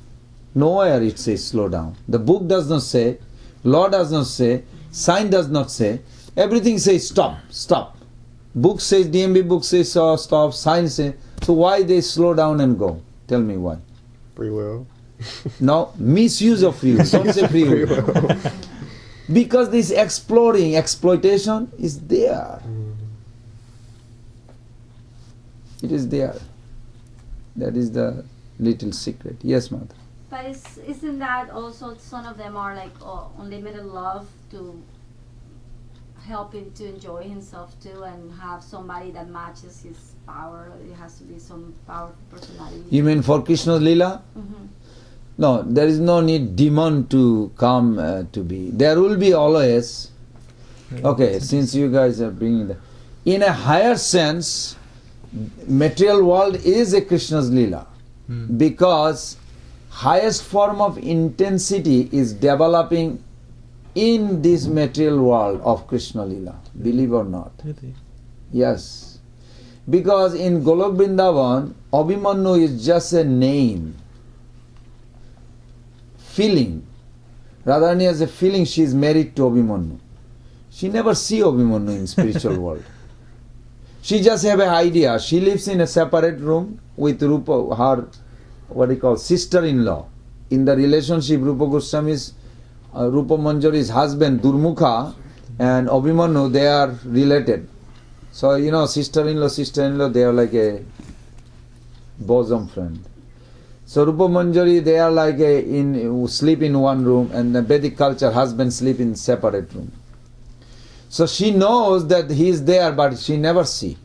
Nowhere it says slow down. The book does not say, law does not say, sign does not say. Everything says stop. Book says, DMB book says stop, sign says. So why they slow down and go? Tell me why. Free will. No, misuse of free will. Don't say free will. Because this exploitation is there. It is there. That is the little secret. Yes, mother. But isn't that also some of them are like unlimited love to help him to enjoy himself too and have somebody that matches his power? It has to be some powerful personality. You mean for Krishna's Leela? Mm-hmm. No, there is no need demon to come to be. There will be always. Okay, since you guys are bringing that. In a higher sense, material world is a Krishna's Leela. Because highest form of intensity is developing in this material world of Krishna Leela. Believe or not. Yes. Because in Golok Vrindavan, Abhimanyu is just a name. Feeling. Radharani has a feeling she is married to Abhimanyu. She never see Abhimanyu in spiritual world. She just have an idea. She lives in a separate room with Rupa, her, what do you call, sister-in-law. In the relationship, Rupa Goswami's, Rupa Manjari's husband, Durmukha, and Abhimanyu, they are related. So, you know, sister-in-law, they are like a bosom friend. So Rupa Manjari, they are like sleep in one room, and the Vedic culture, husband sleep in separate room. So she knows that he is there, but she never see.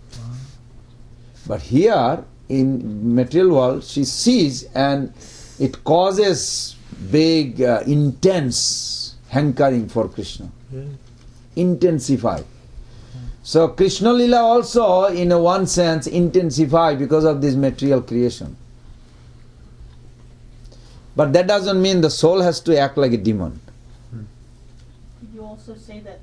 But here, in material world, she sees, and it causes big, intense hankering for Krishna. Intensify. So Krishna Lila also, in a one sense, intensify because of this material creation. But that doesn't mean the soul has to act like a demon. Could you also say that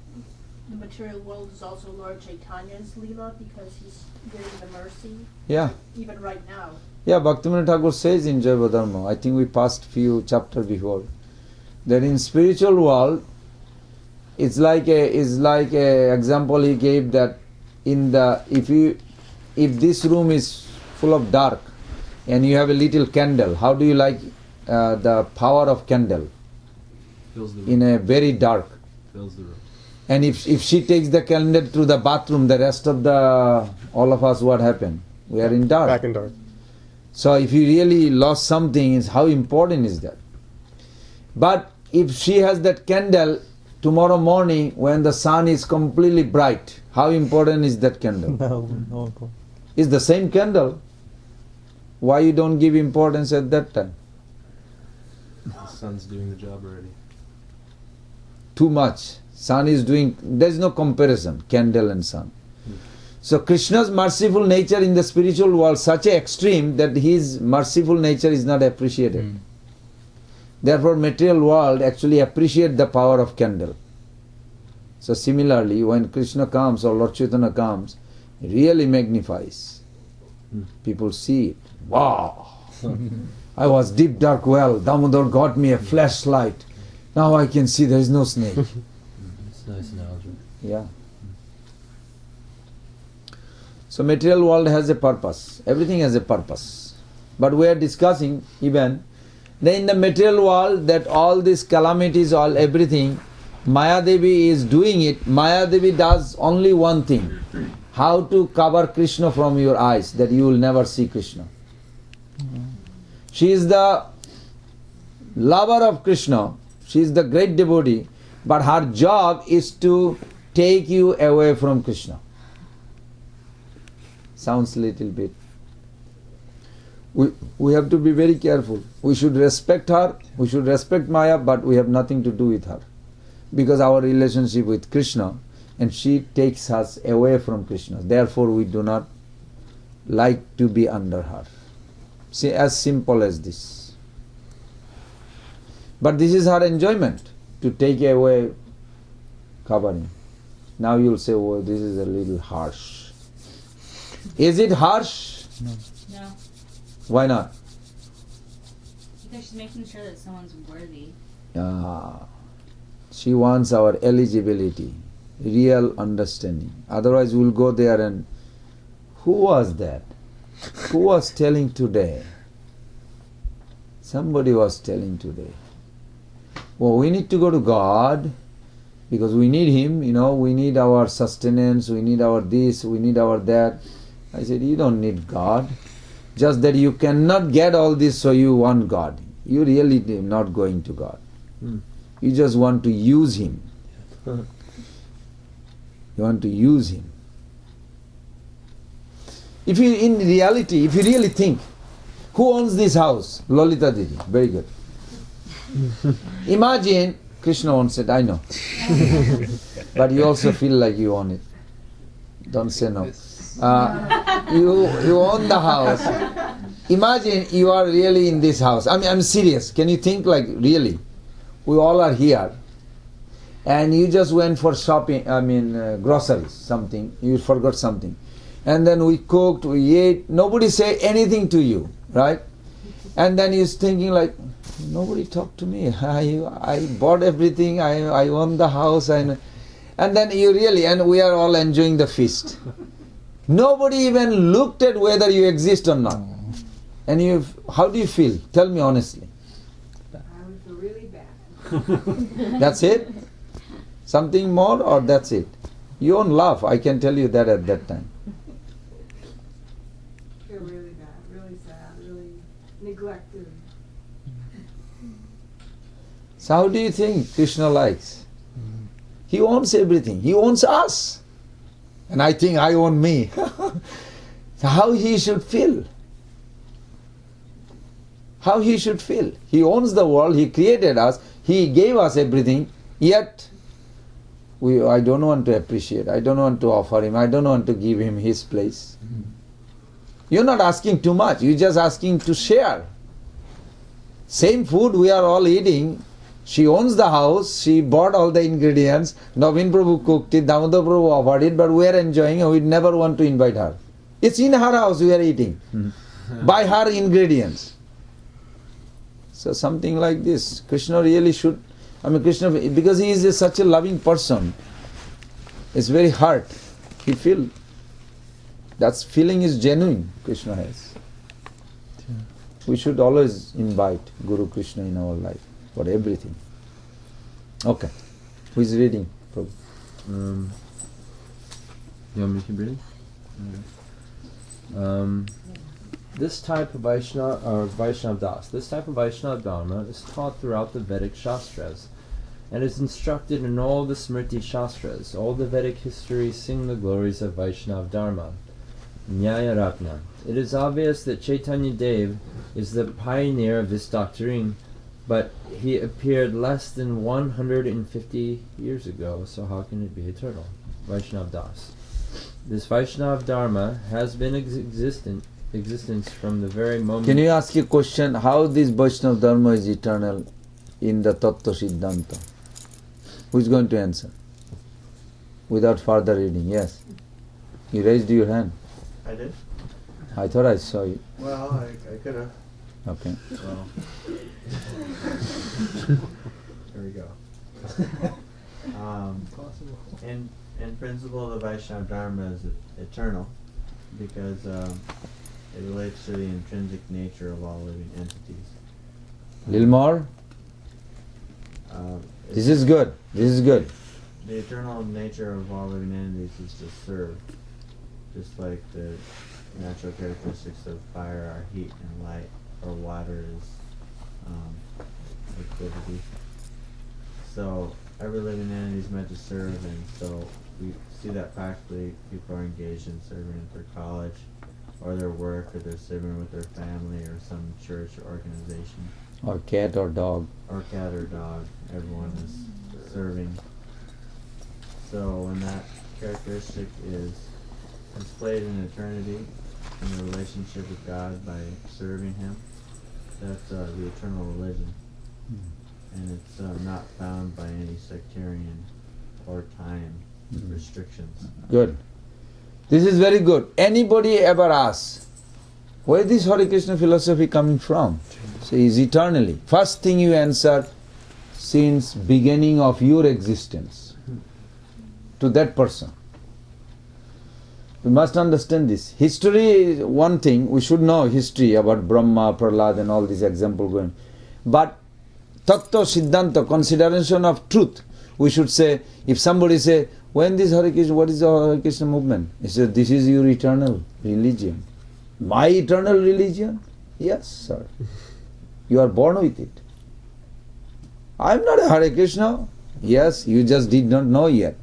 the material world is also Lord Chaitanya's Leela because he's giving the mercy? Yeah. Even right now. Yeah, Bhaktivinoda Thakur says in Jaiva Dharma, I think we passed few chapters before, that in spiritual world, it's like a example he gave that if this room is full of dark and you have a little candle, how do you like the power of candle? Fills the room. In a very dark. Fills the room. And if she takes the candle to the bathroom, the rest of all of us, what happened? We are in dark. Back in dark. So if you really lost something, how important is that? But if she has that candle, tomorrow morning when the sun is completely bright, how important is that candle? No. It's the same candle. Why you don't give importance at that time? The sun's doing the job already. Too much. Sun is doing, there is no comparison, candle and sun. So Krishna's merciful nature in the spiritual world such an extreme that his merciful nature is not appreciated. Therefore material world actually appreciate the power of candle. So similarly when Krishna comes or Lord Chaitanya comes, it really magnifies. People see it. Wow! I was deep dark well, Damodar got me a flashlight. Now I can see there is no snake. It's a nice analogy. Yeah. So material world has a purpose. Everything has a purpose. But we are discussing even that in the material world that all these calamities, all everything, Maya Devi is doing it. Maya Devi does only one thing. How to cover Krishna from your eyes, that you will never see Krishna. She is the lover of Krishna. She is the great devotee. But her job is to take you away from Krishna. Sounds a little bit. We have to be very careful. We should respect her, we should respect Maya, but we have nothing to do with her. Because our relationship with Krishna, and she takes us away from Krishna. Therefore we do not like to be under her. See, as simple as this. But this is her enjoyment, to take away covering. Now you'll say, oh, this is a little harsh. Is it harsh? No. Why not? Because she's making sure that someone's worthy. She wants our eligibility, real understanding. Otherwise we'll go there and who was that? Who was telling today? Somebody was telling today. Well, we need to go to God because we need Him, we need our sustenance, we need our this, we need our that. I said, you don't need God. Just that you cannot get all this, so you want God. You really not going to God. You just want to use Him. You want to use Him. If you, in reality, if you really think, who owns this house? Lolita Didi. Very good. Imagine, Krishna owns it, I know. But you also feel like you own it. Don't say no. You own the house. Imagine you are really in this house. I'm serious. Can you think like really? We all are here. And you just went for shopping, groceries, something. You forgot something. And then we cooked, we ate. Nobody say anything to you, right? And then you're thinking like, nobody talked to me. I bought everything. I own the house. And then you really, and we are all enjoying the feast. Nobody even looked at whether you exist or not. And how do you feel? Tell me honestly. I would feel really bad. That's it? Something more or that's it? You won't laugh, I can tell you that at that time. Feel really bad, really sad, really neglected. So how do you think Krishna likes? He owns everything. He owns us. And I think I own me. So how he should feel? How he should feel? He owns the world, he created us, he gave us everything, yet I don't want to appreciate, I don't want to offer him, I don't want to give him his place. You're not asking too much, you're just asking to share. Same food we are all eating. She owns the house, she bought all the ingredients, Navin Prabhu cooked it, Damodar Prabhu offered it, but we are enjoying it, we never want to invite her. It's in her house we are eating, by her ingredients. So something like this, Krishna really should, Krishna, because he is such a loving person, it's very hard, he feels, that feeling is genuine, Krishna has. We should always invite Guru Krishna in our life. For everything. Okay. Who is reading? You want me to keep reading? This type of Vaishnava, or Vaishnav Das, this type of Vaishnav Dharma is taught throughout the Vedic Shastras and is instructed in all the Smriti Shastras. All the Vedic histories sing the glories of Vaishnav Dharma. Nyaya Ratna. It is obvious that Chaitanya Dev is the pioneer of this doctrine, but he appeared less than 150 years ago, so how can it be eternal? Vaishnav Das. This Vaishnav Dharma has been existence from the very moment... Can you ask a question? How this Vaishnav Dharma is eternal in the Tattva Siddhanta? Who is going to answer? Without further reading, yes. You raised your hand. I did? I thought I saw you. Well, I could have. Okay. Well. There we go. In principle, the Vaishnava Dharma is eternal because it relates to the intrinsic nature of all living entities. Little more? This is good. This is good. The eternal nature of all living entities is to serve, just like the natural characteristics of fire are heat and light, or water is liquidity. So every living entity is meant to serve, and so we see that practically people are engaged in serving at their college, or their work, or they're serving with their family, or some church or organization. Or cat or dog. Or cat or dog. Everyone is serving. So when that characteristic is displayed in eternity, in the relationship with God by serving Him, that's the eternal religion. And it's not bound by any sectarian or time restrictions. Good. This is very good. Anybody ever asks, where is this Hare Krishna philosophy coming from? So it's eternally. First thing you answer, since beginning of your existence, to that person. We must understand this. History is one thing, we should know history about Brahma, Prahlad and all these examples going. But tattva siddhanta, consideration of truth. We should say, if somebody say, when this Hare Krishna, what is the Hare Krishna movement? He said, this is your eternal religion. My eternal religion? Yes, sir. You are born with it. I am not a Hare Krishna. Yes, you just did not know yet.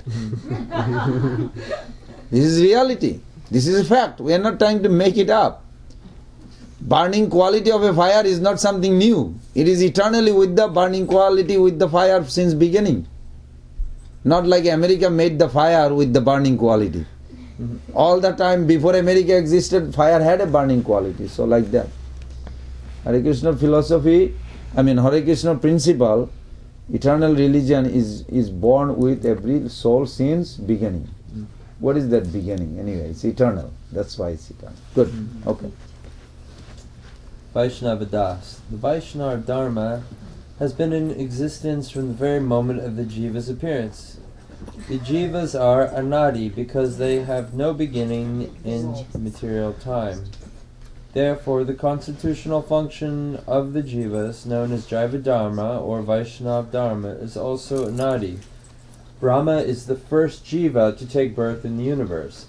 This is reality. This is a fact. We are not trying to make it up. Burning quality of a fire is not something new. It is eternally with the burning quality with the fire since beginning. Not like America made the fire with the burning quality. All the time before America existed, fire had a burning quality. So like that. Hare Krishna philosophy, Hare Krishna principle, eternal religion is born with every soul since beginning. What is that beginning? Anyway, it's eternal. That's why it's eternal. Good. Okay. Vaishnava Das. The Vaishnava Dharma has been in existence from the very moment of the Jiva's appearance. The Jivas are anadi because they have no beginning in material time. Therefore, the constitutional function of the Jivas, known as Jaiva Dharma or Vaishnava Dharma, is also anadi. Brahma is the first Jiva to take birth in the universe.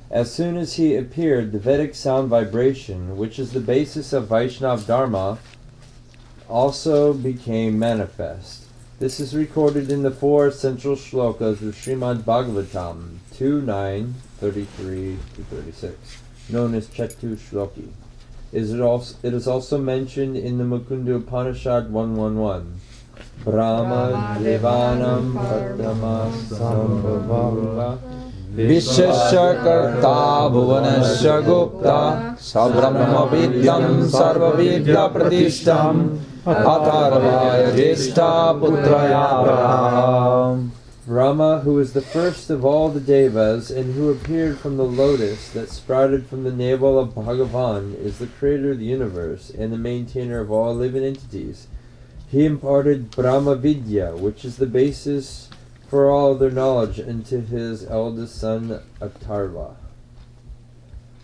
As soon as he appeared, the Vedic sound vibration, which is the basis of Vaishnava Dharma, also became manifest. This is recorded in the 4 central shlokas of Srimad Bhagavatam 2:9-33-36, known as Chetu Shloki. It is also mentioned in the Mukunda Upanishad 1:1:1. Brahma Devanam Pratama Sambhava Vishesha Karta Bhuvanasya Gupta Sabrahma Vidyam Sarva Vidya Pratishtam Atharvaya Jeshta Putraya Brahma. Brahma, who is the first of all the Devas and who appeared from the lotus that sprouted from the navel of Bhagavan, is the creator of the universe and the maintainer of all living entities. He imparted Brahma Vidya, which is the basis for all their knowledge, into his eldest son Atharva.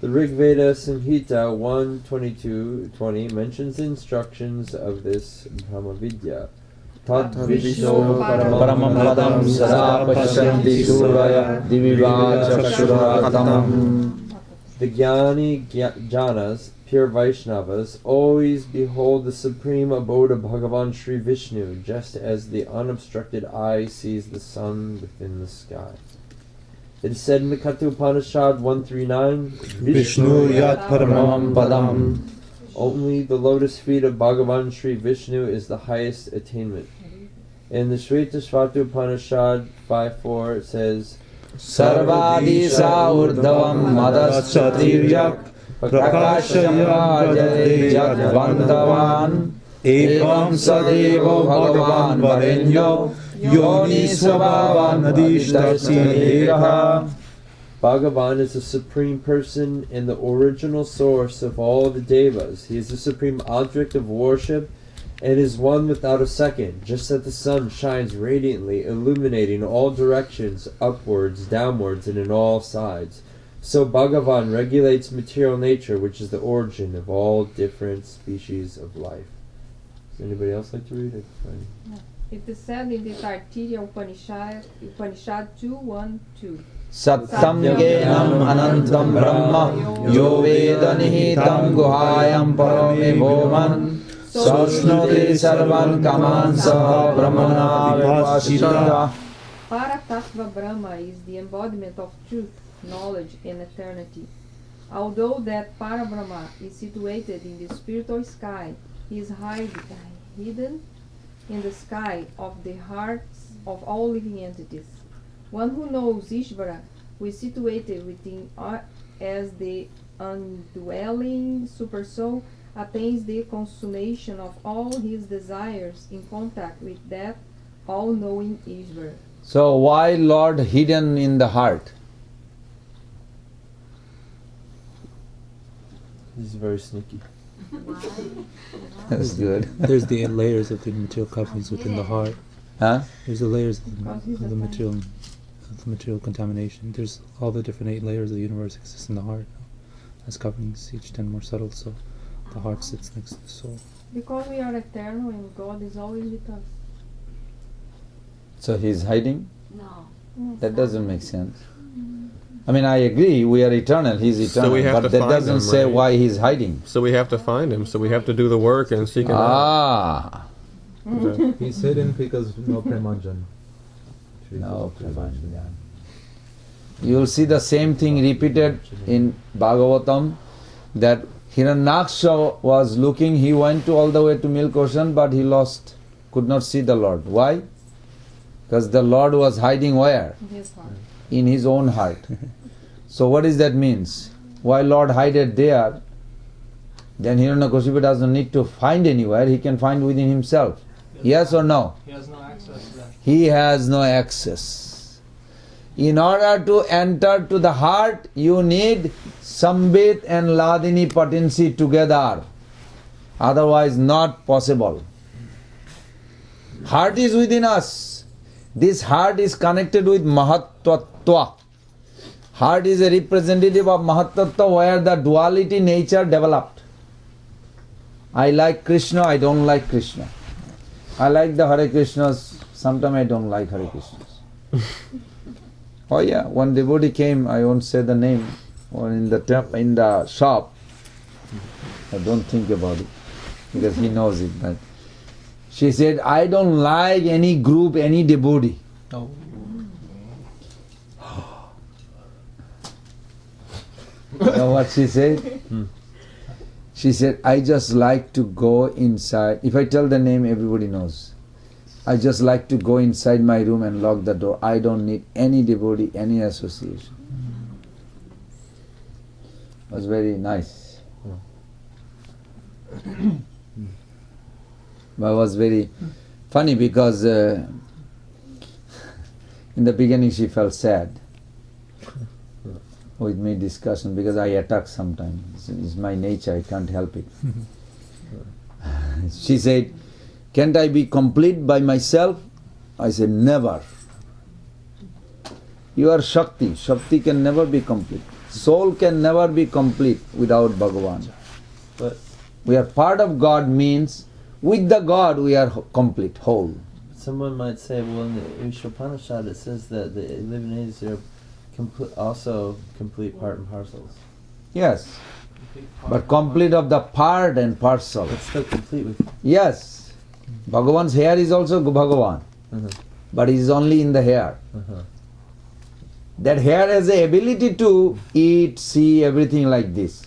The Rig Veda Samhita 1:22-20 mentions the instructions of this Brahma Vidya. Tat Vishno Paramam Padam Sada Pashanti Suraya Diviva Chakshuratamam. The Jnani Janas, pure Vaishnavas, always behold the supreme abode of Bhagavan Sri Vishnu, just as the unobstructed eye sees the sun within the sky. It is said in the Katha Upanishad 1:39, Vishnu Yat Paramam Padam. Only the lotus feet of Bhagavan Sri Vishnu is the highest attainment. In the Shvetashvata Upanishad 5:4 it says, Sarvadisa urdhavam madascha tiryak prakashaya jade jadvantavan evam sadeva bhagavan varenyo yoni svabhavan adishtarsinekaha. Bhagavan is the supreme person and the original source of all the devas. He is the supreme object of worship and is one without a second, just as the sun shines radiantly, illuminating all directions, upwards, downwards, and in all sides. So Bhagavan regulates material nature, which is the origin of all different species of life. Does anybody else like to read it? It is said in the Taittiriya Upanishad 2:1-2. Sattam Genam Anantam Brahma Yo Veda Nihitam Guhayam Parame Bhoman Soshnoti Sarvan Kaman Saha Brahmana Vipashita. Paratattva Brahma is the embodiment of truth, knowledge, and eternity. Although that Parabrahma is situated in the spiritual sky, he is hidden in the sky of the hearts of all living entities. One who knows Ishvara, who is situated within as the undwelling supersoul, attains the consummation of all his desires in contact with that all-knowing Ishvara. So why Lord hidden in the heart? This is very sneaky. That's good. There's the layers of the material coverings within the heart. Huh? There's the layers of the material contamination. There's all the different 8 layers of the universe exist in the heart as coverings, each 10 more subtle, so the heart sits next to the soul. Because we are eternal and God is always with us. So he's hiding? No. That doesn't make sense. I mean, I agree, we are eternal, he's eternal, So we have but to that find doesn't him, say right? why he's hiding. So we have to find him. So we have to do the work and seek him out. Ah, He's hidden because no premanjan. no, Premanjan. You will see the same thing repeated in Bhagavatam, that Hiranyaksha was looking, he went to all the way to Milk Ocean, but he lost, could not see the Lord. Why? Because the Lord was hiding where? In his heart. In his own heart. So what does that means? Why Lord hided there? Then Hiranyakashipu doesn't need to find anywhere, he can find within himself. Yes or no? He has no access to that. He has no access. In order to enter to the heart, you need Sambit and Ladini potency together. Otherwise not possible. Heart is within us. This heart is connected with Mahattva. Heart is a representative of Mahattva where the duality nature developed. I like Krishna, I don't like Krishna. I like the Hare Krishnas, sometimes I don't like Hare Krishnas. Oh yeah, one devotee came, I won't say the name, or in the shop. I don't think about it, because he knows it, but she said, I don't like any group, any devotee. No. You know what she said? She said, I just like to go inside. If I tell the name, everybody knows. I just like to go inside my room and lock the door. I don't need any devotee, any association. It was very nice. But it was very funny because in the beginning she felt sad with me discussion because I attack sometimes. It's my nature, I can't help it. She said, can't I be complete by myself? I said, never. You are Shakti. Shakti can never be complete. Soul can never be complete without Bhagavan. But we are part of God means with the God we are complete, whole. someone might say, well, in the Upanishad it says that the living entities are also complete part and parcels. Yes, but complete of the part and parcel. It's still complete with. Yes, Bhagavan's hair is also Bhagavan, but he is only in the hair. That hair has the ability to eat, see, everything like this.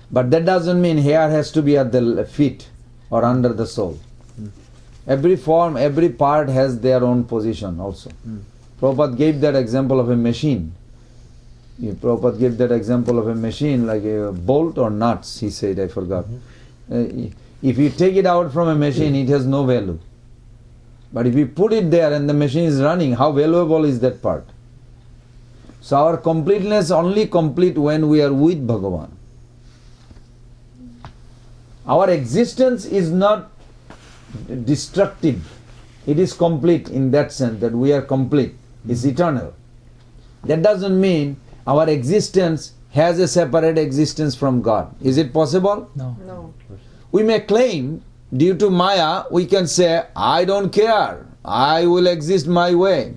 But that doesn't mean hair has to be at the feet or under the soul. Every form, every part has their own position also. Prabhupada gave that example of a machine. Prabhupada gave that example of a machine like a bolt or nuts, he said, I forgot. If you take it out from a machine, it has no value. But if you put it there and the machine is running, how valuable is that part? So our completeness only complete when we are with Bhagavan. Our existence is not destructive. It is complete in that sense that we are complete. It's eternal. That doesn't mean our existence has a separate existence from God. Is it possible? No. No. We may claim, due to Maya, we can say, I don't care. I will exist my way.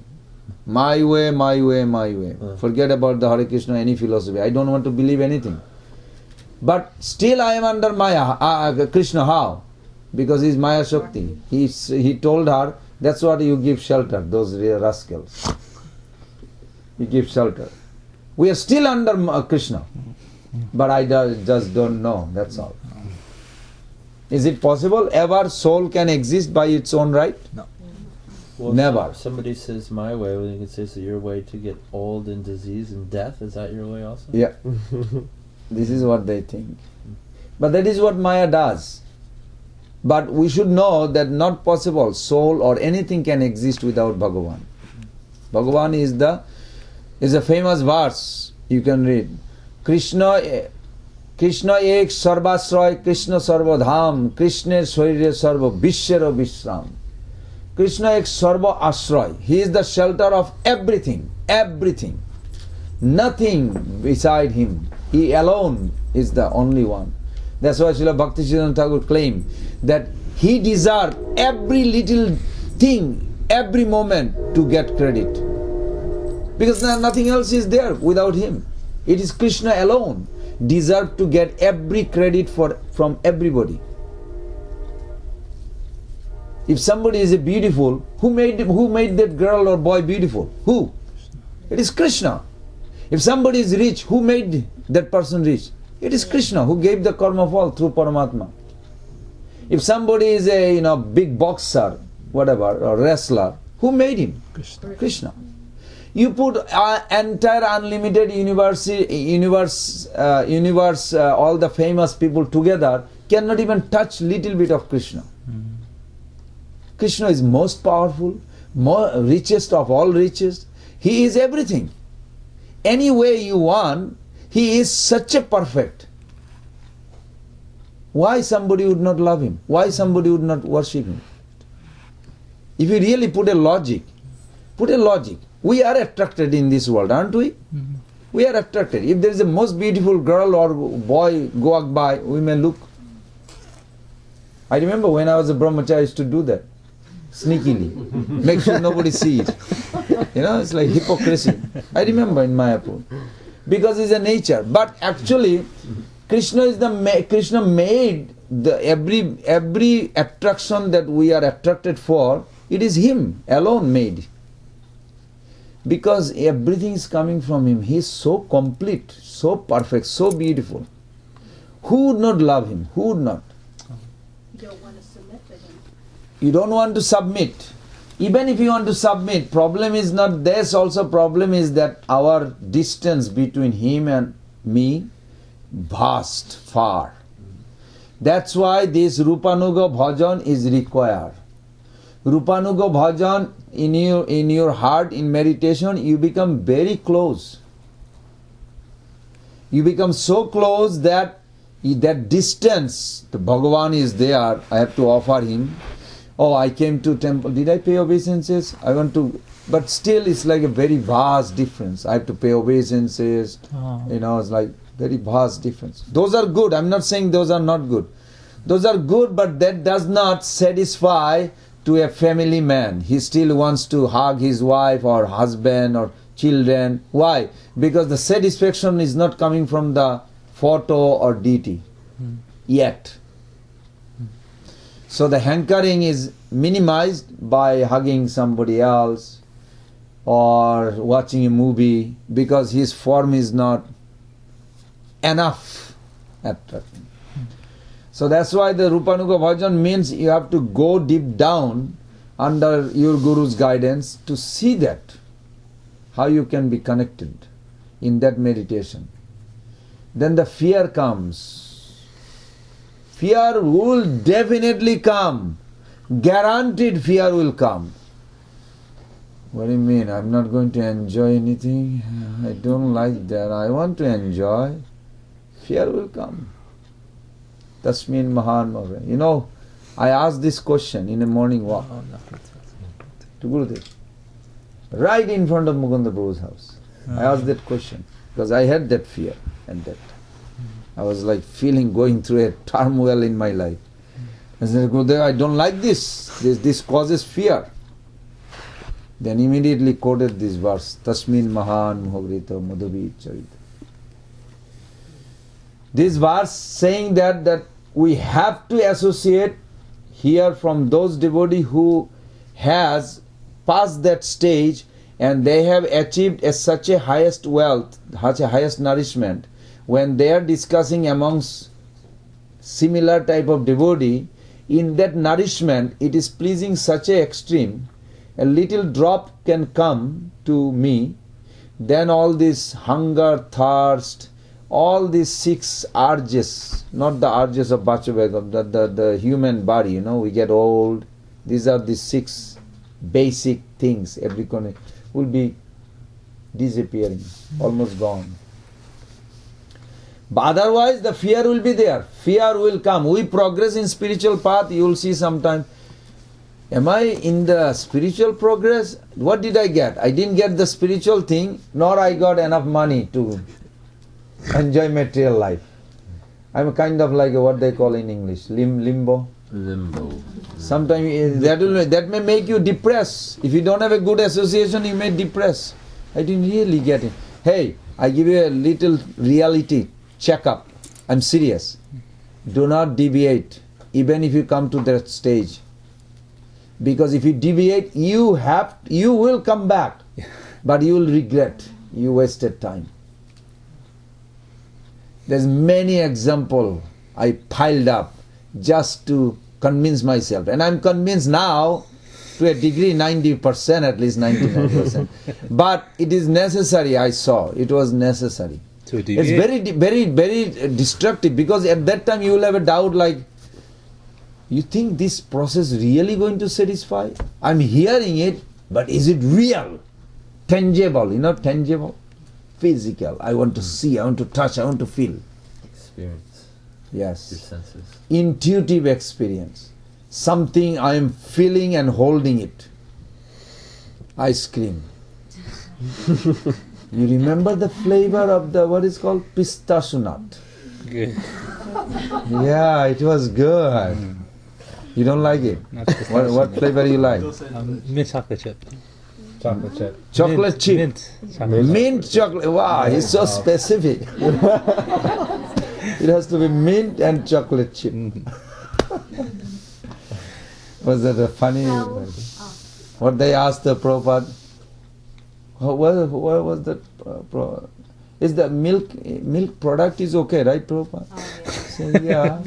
My way, my way, my way. Forget about the Hare Krishna, any philosophy. I don't want to believe anything. But still I am under Maya. Krishna, how? Because he is Maya Shakti. He told her, that's what you give shelter, those rascals. You give shelter. We are still under Krishna. But I just don't know, that's all. Is it possible ever soul can exist by its own right? No. Well, Never. If somebody says my way, well, you can say, so your way to get old and disease and death, is that your way also? Yeah. This is what they think. But that is what Maya does. But we should know that not possible soul or anything can exist without Bhagavan. Bhagavan is a famous verse you can read. Krishna ek sarvasray, Krishna sarvadham, Krishna sharire sarva vishwara vishram. Krishna ek sarva ashray. He is the shelter of everything, everything. Nothing beside him. He alone is the only one. That's why Srila Bhaktisiddhanta Thakur claimed that he deserved every little thing, every moment to get credit. Because nothing else is there without him. It is Krishna alone deserved to get every credit from everybody. If somebody is beautiful, who made that girl or boy beautiful? Who? It is Krishna. If somebody is rich, who made that person rich? It is Krishna who gave the karma fall through Paramatma. If somebody is a big boxer, whatever, or wrestler, who made him? Krishna. You put entire unlimited universe, all the famous people together, cannot even touch little bit of Krishna. Krishna is most powerful, richest of all riches. He is everything. Any way you want, he is such a perfect. Why somebody would not love him? Why somebody would not worship him? If you really put a logic, we are attracted in this world, aren't we? Mm-hmm. We are attracted. If there is a most beautiful girl or boy walk by, we may look. I remember when I was a brahmachari, I used to do that. Sneakily. Make sure nobody sees it. It's like hypocrisy. I remember in Mayapur. Because it's a nature. But actually, Krishna made every attraction that we are attracted for, it is him alone made. Because everything is coming from him. He is so complete, so perfect, so beautiful. Who would not love him? Who would not? You don't want to submit to him. You don't want to submit. Even if you want to submit, problem is not this also. Problem is that our distance between him and me, vast, far. That's why this Rupanuga Bhajan is required. Rupanuga Bhajan, in your heart, in meditation, you become very close. You become so close that distance, the Bhagavan is there, I have to offer him. Oh, I came to temple, did I pay obeisances? I want to, but still it's like a very vast difference. I have to pay obeisances, it's like very vast difference. Those are good, I'm not saying those are not good. Those are good, but that does not satisfy to a family man. He still wants to hug his wife or husband or children. Why? Because the satisfaction is not coming from the photo or deity yet. So the hankering is minimized by hugging somebody else or watching a movie because his form is not enough attractive. So that's why the Rupanuga Bhajan means you have to go deep down under your Guru's guidance to see that, how you can be connected in that meditation. Then the fear comes. Fear will definitely come. Guaranteed fear will come. What do you mean? I'm not going to enjoy anything? I don't like that. I want to enjoy. Fear will come. Tasmin Mahan Mahavya. I asked this question in a morning walk to Gurudev. Right in front of Mukunda Prabhu's house. I asked that question because I had that fear and that. I was like going through a turmoil in my life. I said, Gurudev, I don't like this. This causes fear. Then immediately quoted this verse, Tasmin Mahan Mahavrita Madhavi Charita. This verse saying that we have to associate here from those devotees who has passed that stage and they have achieved such a highest wealth, such a highest nourishment. When they are discussing amongst similar type of devotee, in that nourishment it is pleasing such a extreme, a little drop can come to me, then all this hunger, thirst, all these 6 urges, not the urges of Bachubegam, the human body, we get old. These are the 6 basic things, every corner will be disappearing, almost gone. But otherwise the fear will be there. Fear will come. We progress in spiritual path, you will see sometime. Am I in the spiritual progress? What did I get? I didn't get the spiritual thing, nor I got enough money to enjoy material life. I'm kind of like what they call in English, limbo. Limbo. Sometimes that may make you depressed. If you don't have a good association, you may depress. I didn't really get it. Hey, I give you a little reality checkup. I'm serious. Do not deviate, even if you come to that stage. Because if you deviate, you will come back, but you will regret. You wasted time. There's many examples I piled up just to convince myself. And I'm convinced now, to a degree, 90%, at least 99%. But it is necessary, I saw. It was necessary. To It's very destructive, because at that time you will have a doubt like, you think this process really going to satisfy? I'm hearing it, but is it real? Tangible, tangible? Physical. I want to see, I want to touch, I want to feel. Experience. Yes. Your senses. Intuitive experience. Something I am feeling and holding it. Ice cream. You remember the flavor of the, what is called, pistachio nut? Good. Yeah, it was good. You don't like it? What flavor you like? Mint chocolate chip. Chocolate chip. Chocolate chip. Mint chocolate. Wow, he's so specific. It has to be mint and chocolate chip. Was that a funny? What they asked the Prabhupada? What was that? Is the milk product is okay, right, Prabhupada? Say, yeah.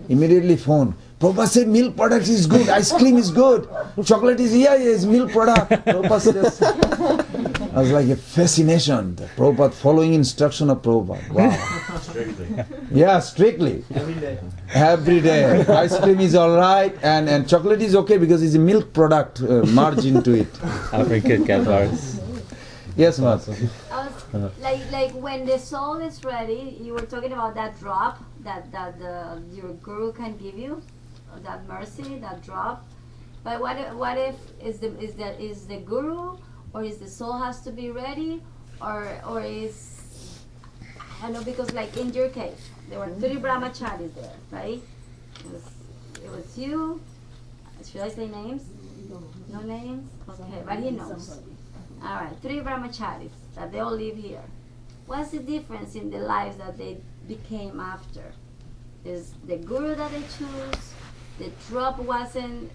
Immediately phone. Prabhupada said milk product is good, ice cream is good, chocolate is, it's milk product. Prabhupada says, I was like a fascination. The Prabhupada following instruction of Prabhupada. Wow. Strictly. Yeah, strictly. Every day. Every day. Ice cream is alright and chocolate is okay because it's a milk product margin to it. Offering Kit Kat bars. Yes, ma'am. Like when the soul is ready, you were talking about that drop that your guru can give you, that mercy, that drop. But what if is the guru, or is the soul has to be ready, or is, I don't know, because like in your case there were 3 brahmacharis there, right? It was you. Should I say names? No names. Okay, but he knows. All right, 3 brahmacharis that they all live here. What's the difference in the lives that they became after? Is the guru that they choose? The drop wasn't,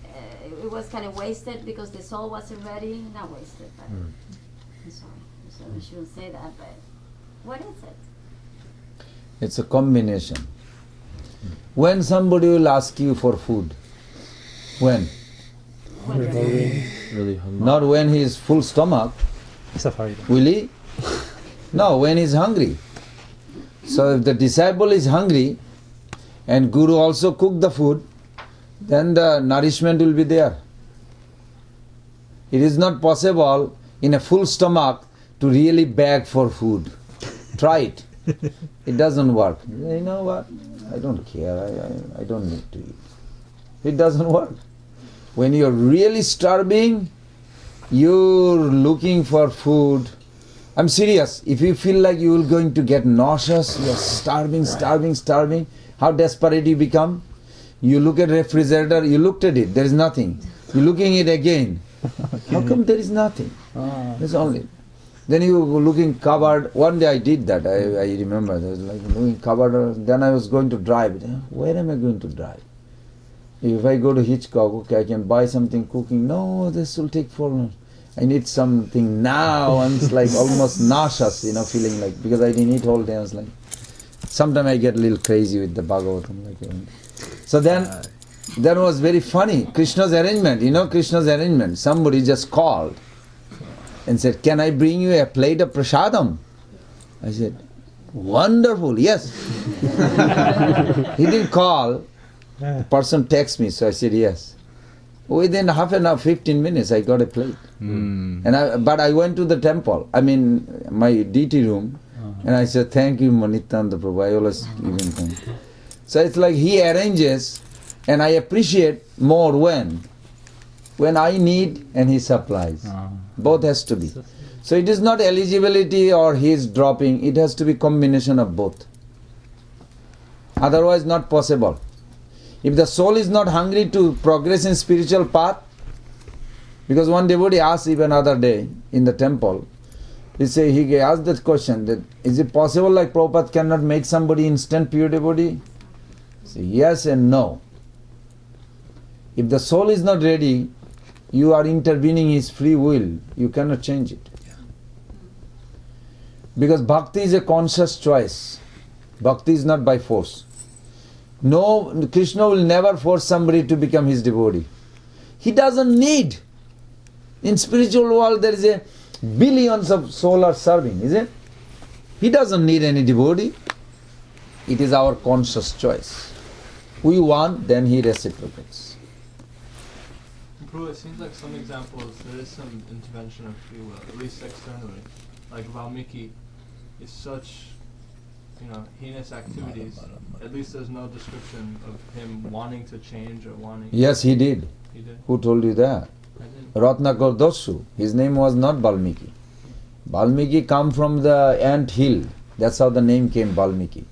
it was kind of wasted because the soul wasn't ready? Not wasted, but I'm sorry. I shouldn't say that, but what is it? It's a combination. When somebody will ask you for food, when? Really hungry. Not when he is full stomach. Will he? No, when he is hungry. So if the disciple is hungry and Guru also cook the food, then the nourishment will be there. It is not possible in a full stomach to really beg for food. Try it. It doesn't work. You know what? I don't care. I don't need to eat. It doesn't work. When you're really starving, you're looking for food. I'm serious. If you feel like you're going to get nauseous, you're starving, how desperate you become? You look at refrigerator, you looked at it, there is nothing. You're looking at it again. How come there is nothing? There's only. Then you looking cupboard. One day I did that. I remember. I was like looking cupboard. Then I was going to drive. Where am I going to drive? If I go to Hitchcock, okay, I can buy something cooking. No, this will take 4 months. I need something now. I'm like almost nauseous, feeling like, because I didn't eat all day. I was like, sometimes I get a little crazy with the Bhagavatam. So then that was very funny. Krishna's arrangement, Krishna's arrangement. Somebody just called and said, can I bring you a plate of prasadam? I said, wonderful, yes. He didn't call. The person texted me, so I said yes. Within half an hour, 15 minutes, I got a plate. But I went to the temple, my deity room, and I said, thank you, Nityananda Prabhu. I always give him thanks. So it's like he arranges, and I appreciate more when I need and he supplies. Both has to be. So it is not eligibility or he is dropping, it has to be combination of both. Otherwise not possible. If the soul is not hungry to progress in spiritual path, because one devotee asked even other day in the temple, he asked that question, that is it possible like Prabhupada cannot make somebody instant pure devotee? Say yes and no. If the soul is not ready, you are intervening his free will. You cannot change it. Because bhakti is a conscious choice. Bhakti is not by force. No, Krishna will never force somebody to become his devotee. He doesn't need. In spiritual world there is a billions of souls are serving, is it? He doesn't need any devotee. It is our conscious choice. We want, then he reciprocates. Prabhu, it seems like some examples there is some intervention of free will, at least externally. Like Valmiki is such, heinous activities. At least there's no description of him wanting to change or wanting. Yes, he did. He did. Who told you that? I didn't. Ratnakar Dosu. His name was not Valmiki. Valmiki come from the ant hill. That's how the name came, Valmiki.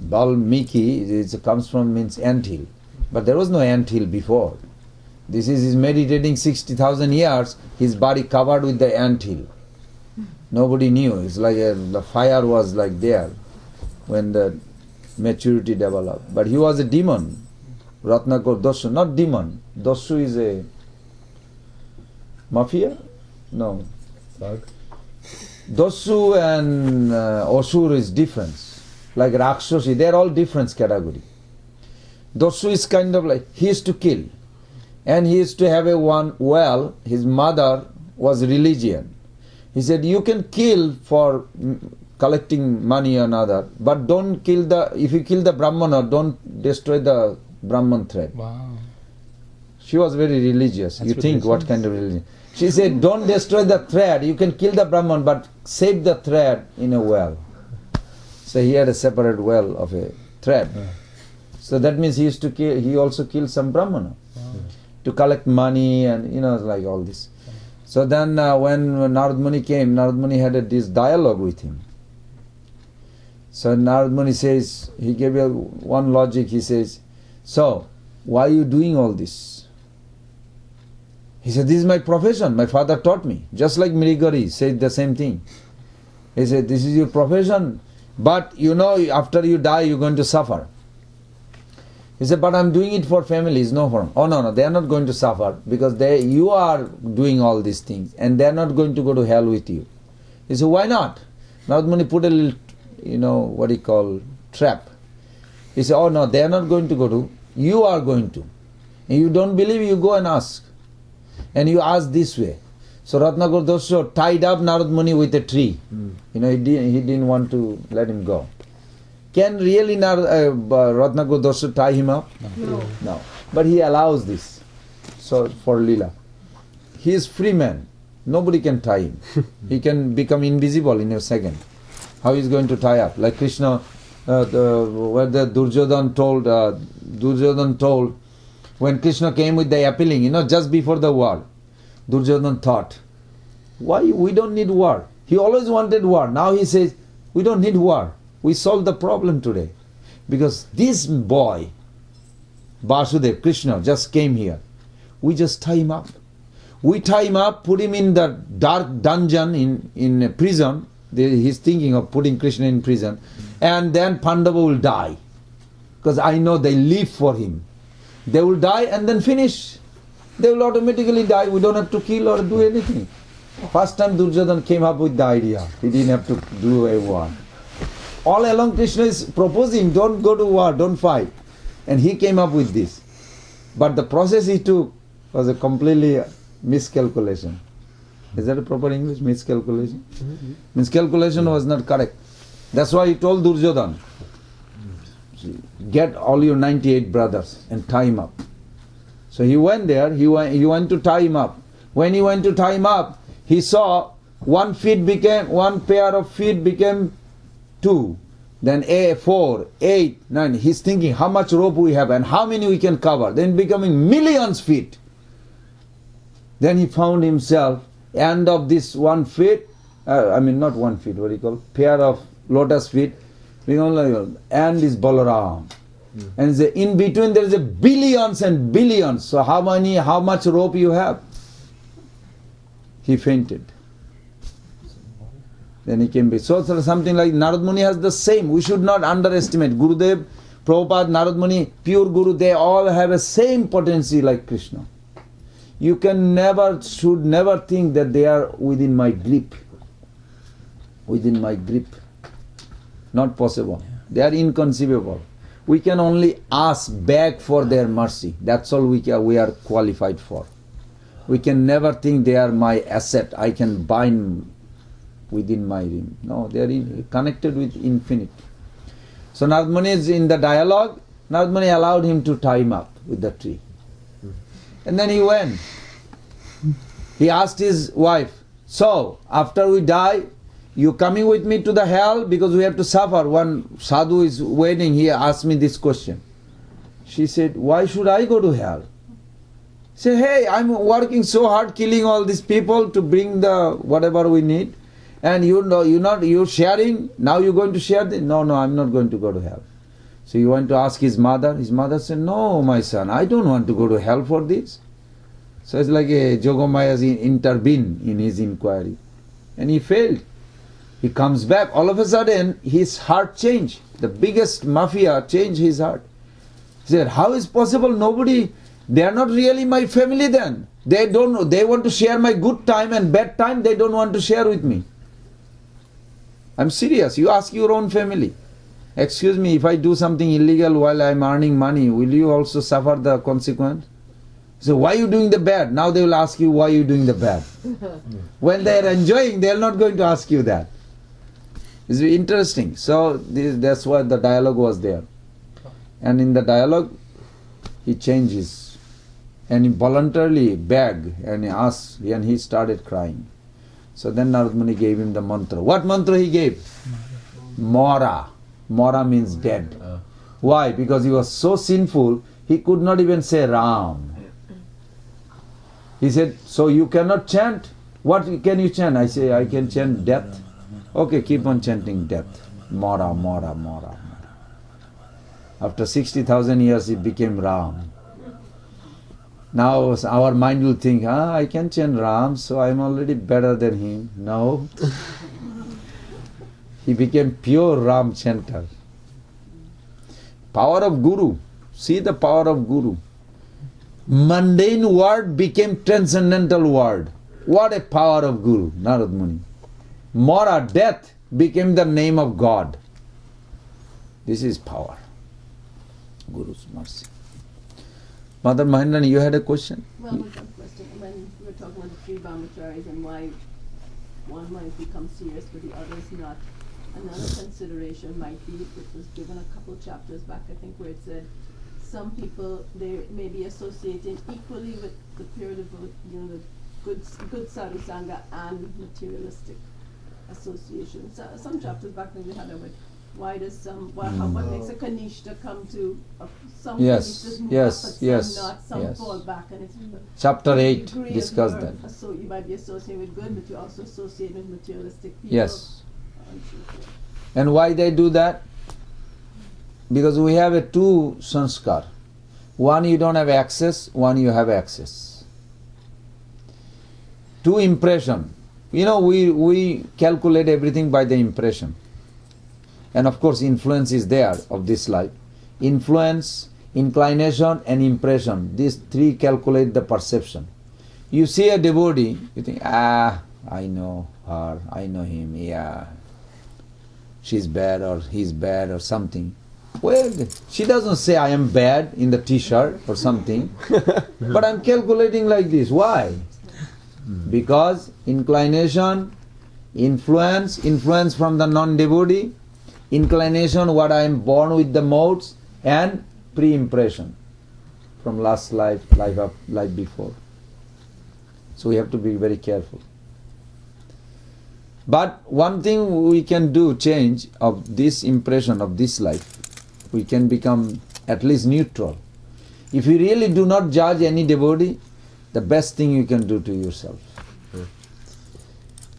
Valmiki comes from means ant hill. But there was no ant hill before. This is his meditating 60,000 years, his body covered with the ant hill. Nobody knew. It's like the fire was like there when the maturity developed. But he was a demon. Ratnakar Dosu, not demon. Dosu is a mafia? No. Thug. Dosu and Asur is different. Like Rakshasi, they are all different category. Dosu is kind of like, he used to kill. And he used to have his mother was religion. He said, you can kill for collecting money or another, but don't kill if you kill the Brahmana, don't destroy the Brahman thread. Wow. She was very religious. That's you think what kind of religion? She said, don't destroy the thread, you can kill the Brahman, but save the thread in a well. So he had a separate well of a thread. So that means he used to kill, he also killed some Brahmana to collect money and like all this. So then when Narad Muni came, Narad Muni had this dialogue with him. So Narad Muni says, he gave one logic, he says, so why are you doing all this? He said, this is my profession, my father taught me. Just like Mrigari said the same thing. He said, this is your profession, but after you die you're going to suffer. He said, but I'm doing it for families, no harm. Oh no, they are not going to suffer because you are doing all these things and they are not going to go to hell with you. He said, why not? Narad Muni put a little, trap. He said, oh no, they are not going to go to, you are going to. And you don't believe, you go and ask. And you ask this way. So Ratnakar Dosu tied up Narad Muni with a tree. He didn't want to let him go. Can really Ratnakar Dosu tie him up? No. But he allows this. So for Leela. He is free man. Nobody can tie him. He can become invisible in a second. How he is going to tie up? Like Krishna, where the Duryodhan told, when Krishna came with the appealing, just before the war, Duryodhan thought, why we don't need war? He always wanted war. Now he says, we don't need war. We solved the problem today. Because this boy, Vasudev, Krishna, just came here. We just tie him up. We tie him up, put him in the dark dungeon in a prison. He's thinking of putting Krishna in prison. And then Pandava will die. Because I know they live for him. They will die and then finish. They will automatically die. We don't have to kill or do anything. First time Duryodhan came up with the idea. He didn't have to do a war. All along Krishna is proposing, don't go to war, don't fight. And he came up with this. But the process he took was a completely miscalculation. Is that a proper English? Miscalculation? Miscalculation was not correct. That's why he told Duryodhan, get all your 98 brothers and tie him up. So he went there, he went to tie him up. When he went to tie him up, he saw one pair of feet became 2, then 4, 8, 9. He's thinking how much rope we have and how many we can cover. Then becoming millions feet. Then he found himself end of this 1 feet, not 1 feet, pair of lotus feet, and is Balaram. And in between there is a billions and billions. So how much rope you have? He fainted. Then he came back. So something like Narad Muni has the same. We should not underestimate. Gurudev, Prabhupada, Narad Muni, pure Guru, they all have a same potency like Krishna. You should never think that they are within my grip. Within my grip. Not possible. They are inconceivable. We can only ask, beg for their mercy. That's all we are qualified for. We can never think they are my asset. I can bind within my ring. No, they are connected with infinite. So Narad Muni is in the dialogue. Narad Muni allowed him to tie him up with the tree. And then he went. He asked his wife, so after we die, you coming with me to the hell because we have to suffer. One sadhu is waiting. He asked me this question. She said, why should I go to hell? He said, hey, I'm working so hard killing all these people to bring the whatever we need. And you're sharing. Now you're going to share this? No, I'm not going to go to hell. So he went to ask his mother. His mother said, no, my son, I don't want to go to hell for this. So it's like a Jogomaya has intervened in his inquiry. And he failed. He comes back. All of a sudden, his heart changed. The biggest mafia changed his heart. He said, how is possible? They are not really my family then. They want to share my good time and bad time. They don't want to share with me. I'm serious. You ask your own family. Excuse me, if I do something illegal while I'm earning money, will you also suffer the consequence? So why are you doing the bad? Now they will ask you why you are doing the bad. When they are enjoying, they are not going to ask you that. It's interesting. So that's why the dialogue was there. And in the dialogue, he changes. And he voluntarily begged and he asked and he started crying. So then Narad Muni gave him the mantra. What mantra he gave? Mara. Mara means dead. Why? Because he was so sinful, he could not even say Ram. He said, so you cannot chant? What can you chant? I say, I can chant death. Okay, keep on chanting death. Mara, Mara, Mara. After 60,000 years, it became Ram. Now our mind will think, I can chant Ram, so I'm already better than him. No. He became pure Ram chanter. Power of Guru. See the power of Guru. Mundane word became transcendental word. What a power of Guru, Narad Muni. Mara, death, became the name of God. This is power. Guru's mercy. Mother Mahendrani, you had a question? Well, one question. When we were talking about the three brahmacharis and why one might become serious but the other is not, another consideration might be, which was given a couple of chapters back, I think, where it said some people, they may be associating equally with the pure devote, the good sadhu sanga and materialistic association. So some chapters back when we had it with why does what makes a kanishta come to some kanishtas move up, but some not, some fall back, and it's Chapter 8 discuss that. So you might be associated with good, but you also associate with materialistic people. Yes. And why they do that? Because we have a two sanskar. One you don't have access, one you have access. Two impression. We calculate everything by the impression. And of course influence is there of this life. Influence, inclination and impression. These three calculate the perception. You see a devotee, you think, I know her, I know him, yeah. She's bad or he's bad or something. Well, she doesn't say I am bad in the t-shirt or something. But I'm calculating like this. Why? Because inclination, influence from the non-devotee, inclination what I am born with the modes, and pre-impression from last life before. So we have to be very careful. But one thing we can do, change of this impression of this life, we can become at least neutral. If you really do not judge any devotee, the best thing you can do to yourself.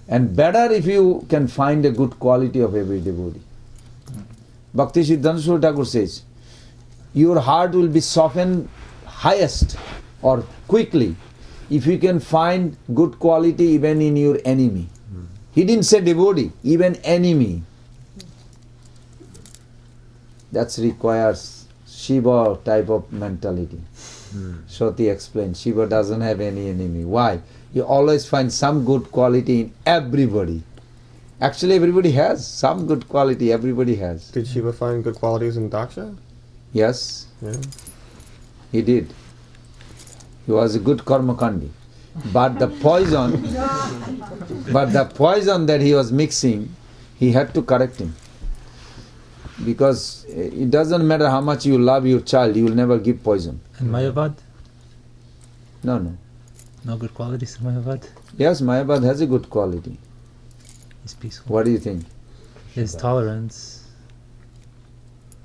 And better if you can find a good quality of every devotee. Bhakti Siddhanta Saraswati Thakur says, your heart will be softened highest or quickly if you can find good quality even in your enemy. He didn't say devotee, even enemy. That requires Shiva type of mentality. Shoti explained, Shiva doesn't have any enemy. Why? You always find some good quality in everybody. Actually, everybody has some good quality, everybody has. Did Shiva find good qualities in Daksha? Yes, Yeah. he did. He was a good karmakandi. But the poison that he was mixing, he had to correct him. Because it doesn't matter how much you love your child, you will never give poison. And Mayavad? No. No good qualities in Mayavad? Yes, Mayavad has a good quality. He's peaceful. What do you think? His tolerance.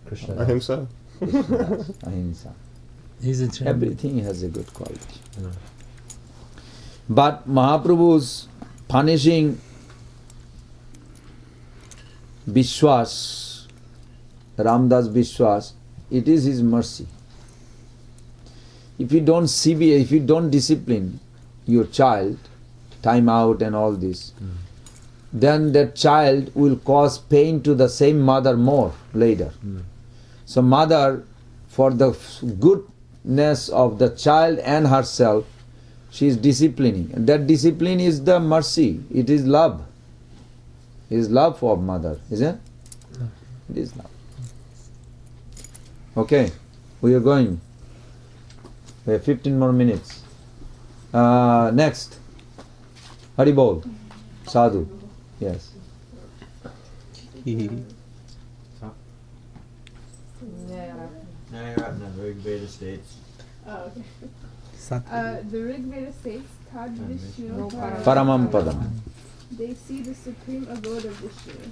Krishna. Ahimsa. Ahimsa. He's a Everything has a good quality. But Mahaprabhu's punishing Vishwas, Ramdas Vishwas, it is his mercy. If you don't if you don't discipline your child, time out and all this, then that child will cause pain to the same mother more later. So mother, for the goodness of the child and herself, she is disciplining. And that discipline is the mercy. It is love. It is love for mother, isn't it? It is love. Okay, we are going. We have 15 more minutes. Next. Haribol. Sadhu. Yes. Rig Veda states. Oh, okay. The Rig Veda states, Tad Vishnu Paramam Padam. They see the supreme abode of Vishnu.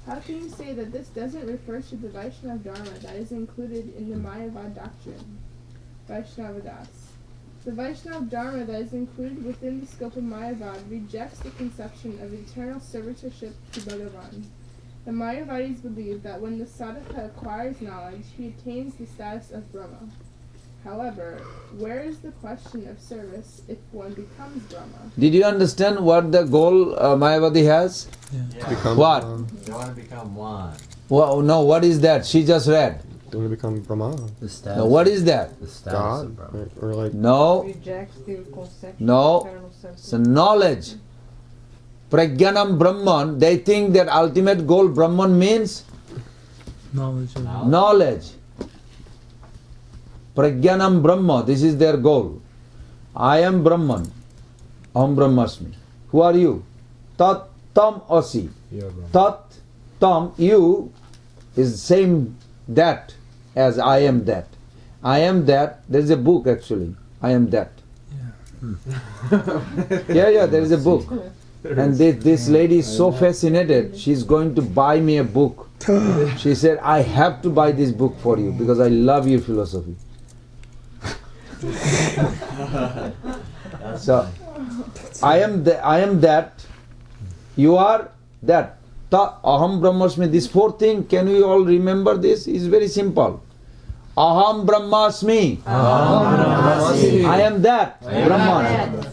How can you say that this doesn't refer to the Vaishnava Dharma that is included in the Mayavad doctrine? Vaishnava Das. The Vaishnava Dharma that is included within the scope of Mayavad rejects the conception of eternal servitorship to Bhagavan. The Mayavadis believe that when the sadhaka acquires knowledge, he attains the status of Brahma. However, where is the question of service if one becomes Brahma? Did you understand what the goal Mayavadi has? Yeah. What? They want to become one. Well, no, what is that? She just read. They want to become Brahma. The status. No, what is that? The status God? of Brahma. Or like No. Rejects the conception No. of eternal service. It's a knowledge. Prajnanam Brahman, they think that ultimate goal Brahman means knowledge. Prajnanam Brahma, this is their goal. I am Brahman. Aham Brahmasmi. Who are you? Tat tam asi. Tat tam, you is same that as I am that. I am that. There is a book actually. I am that. Yeah, there is a book. And this lady is so fascinated, she's going to buy me a book. She said, I have to buy this book for you because I love your philosophy. So, I am that, you are that. Ta aham brahmasmi, these four things, can we all remember this? It's very simple. Aham brahmasmi. I am that, Brahman.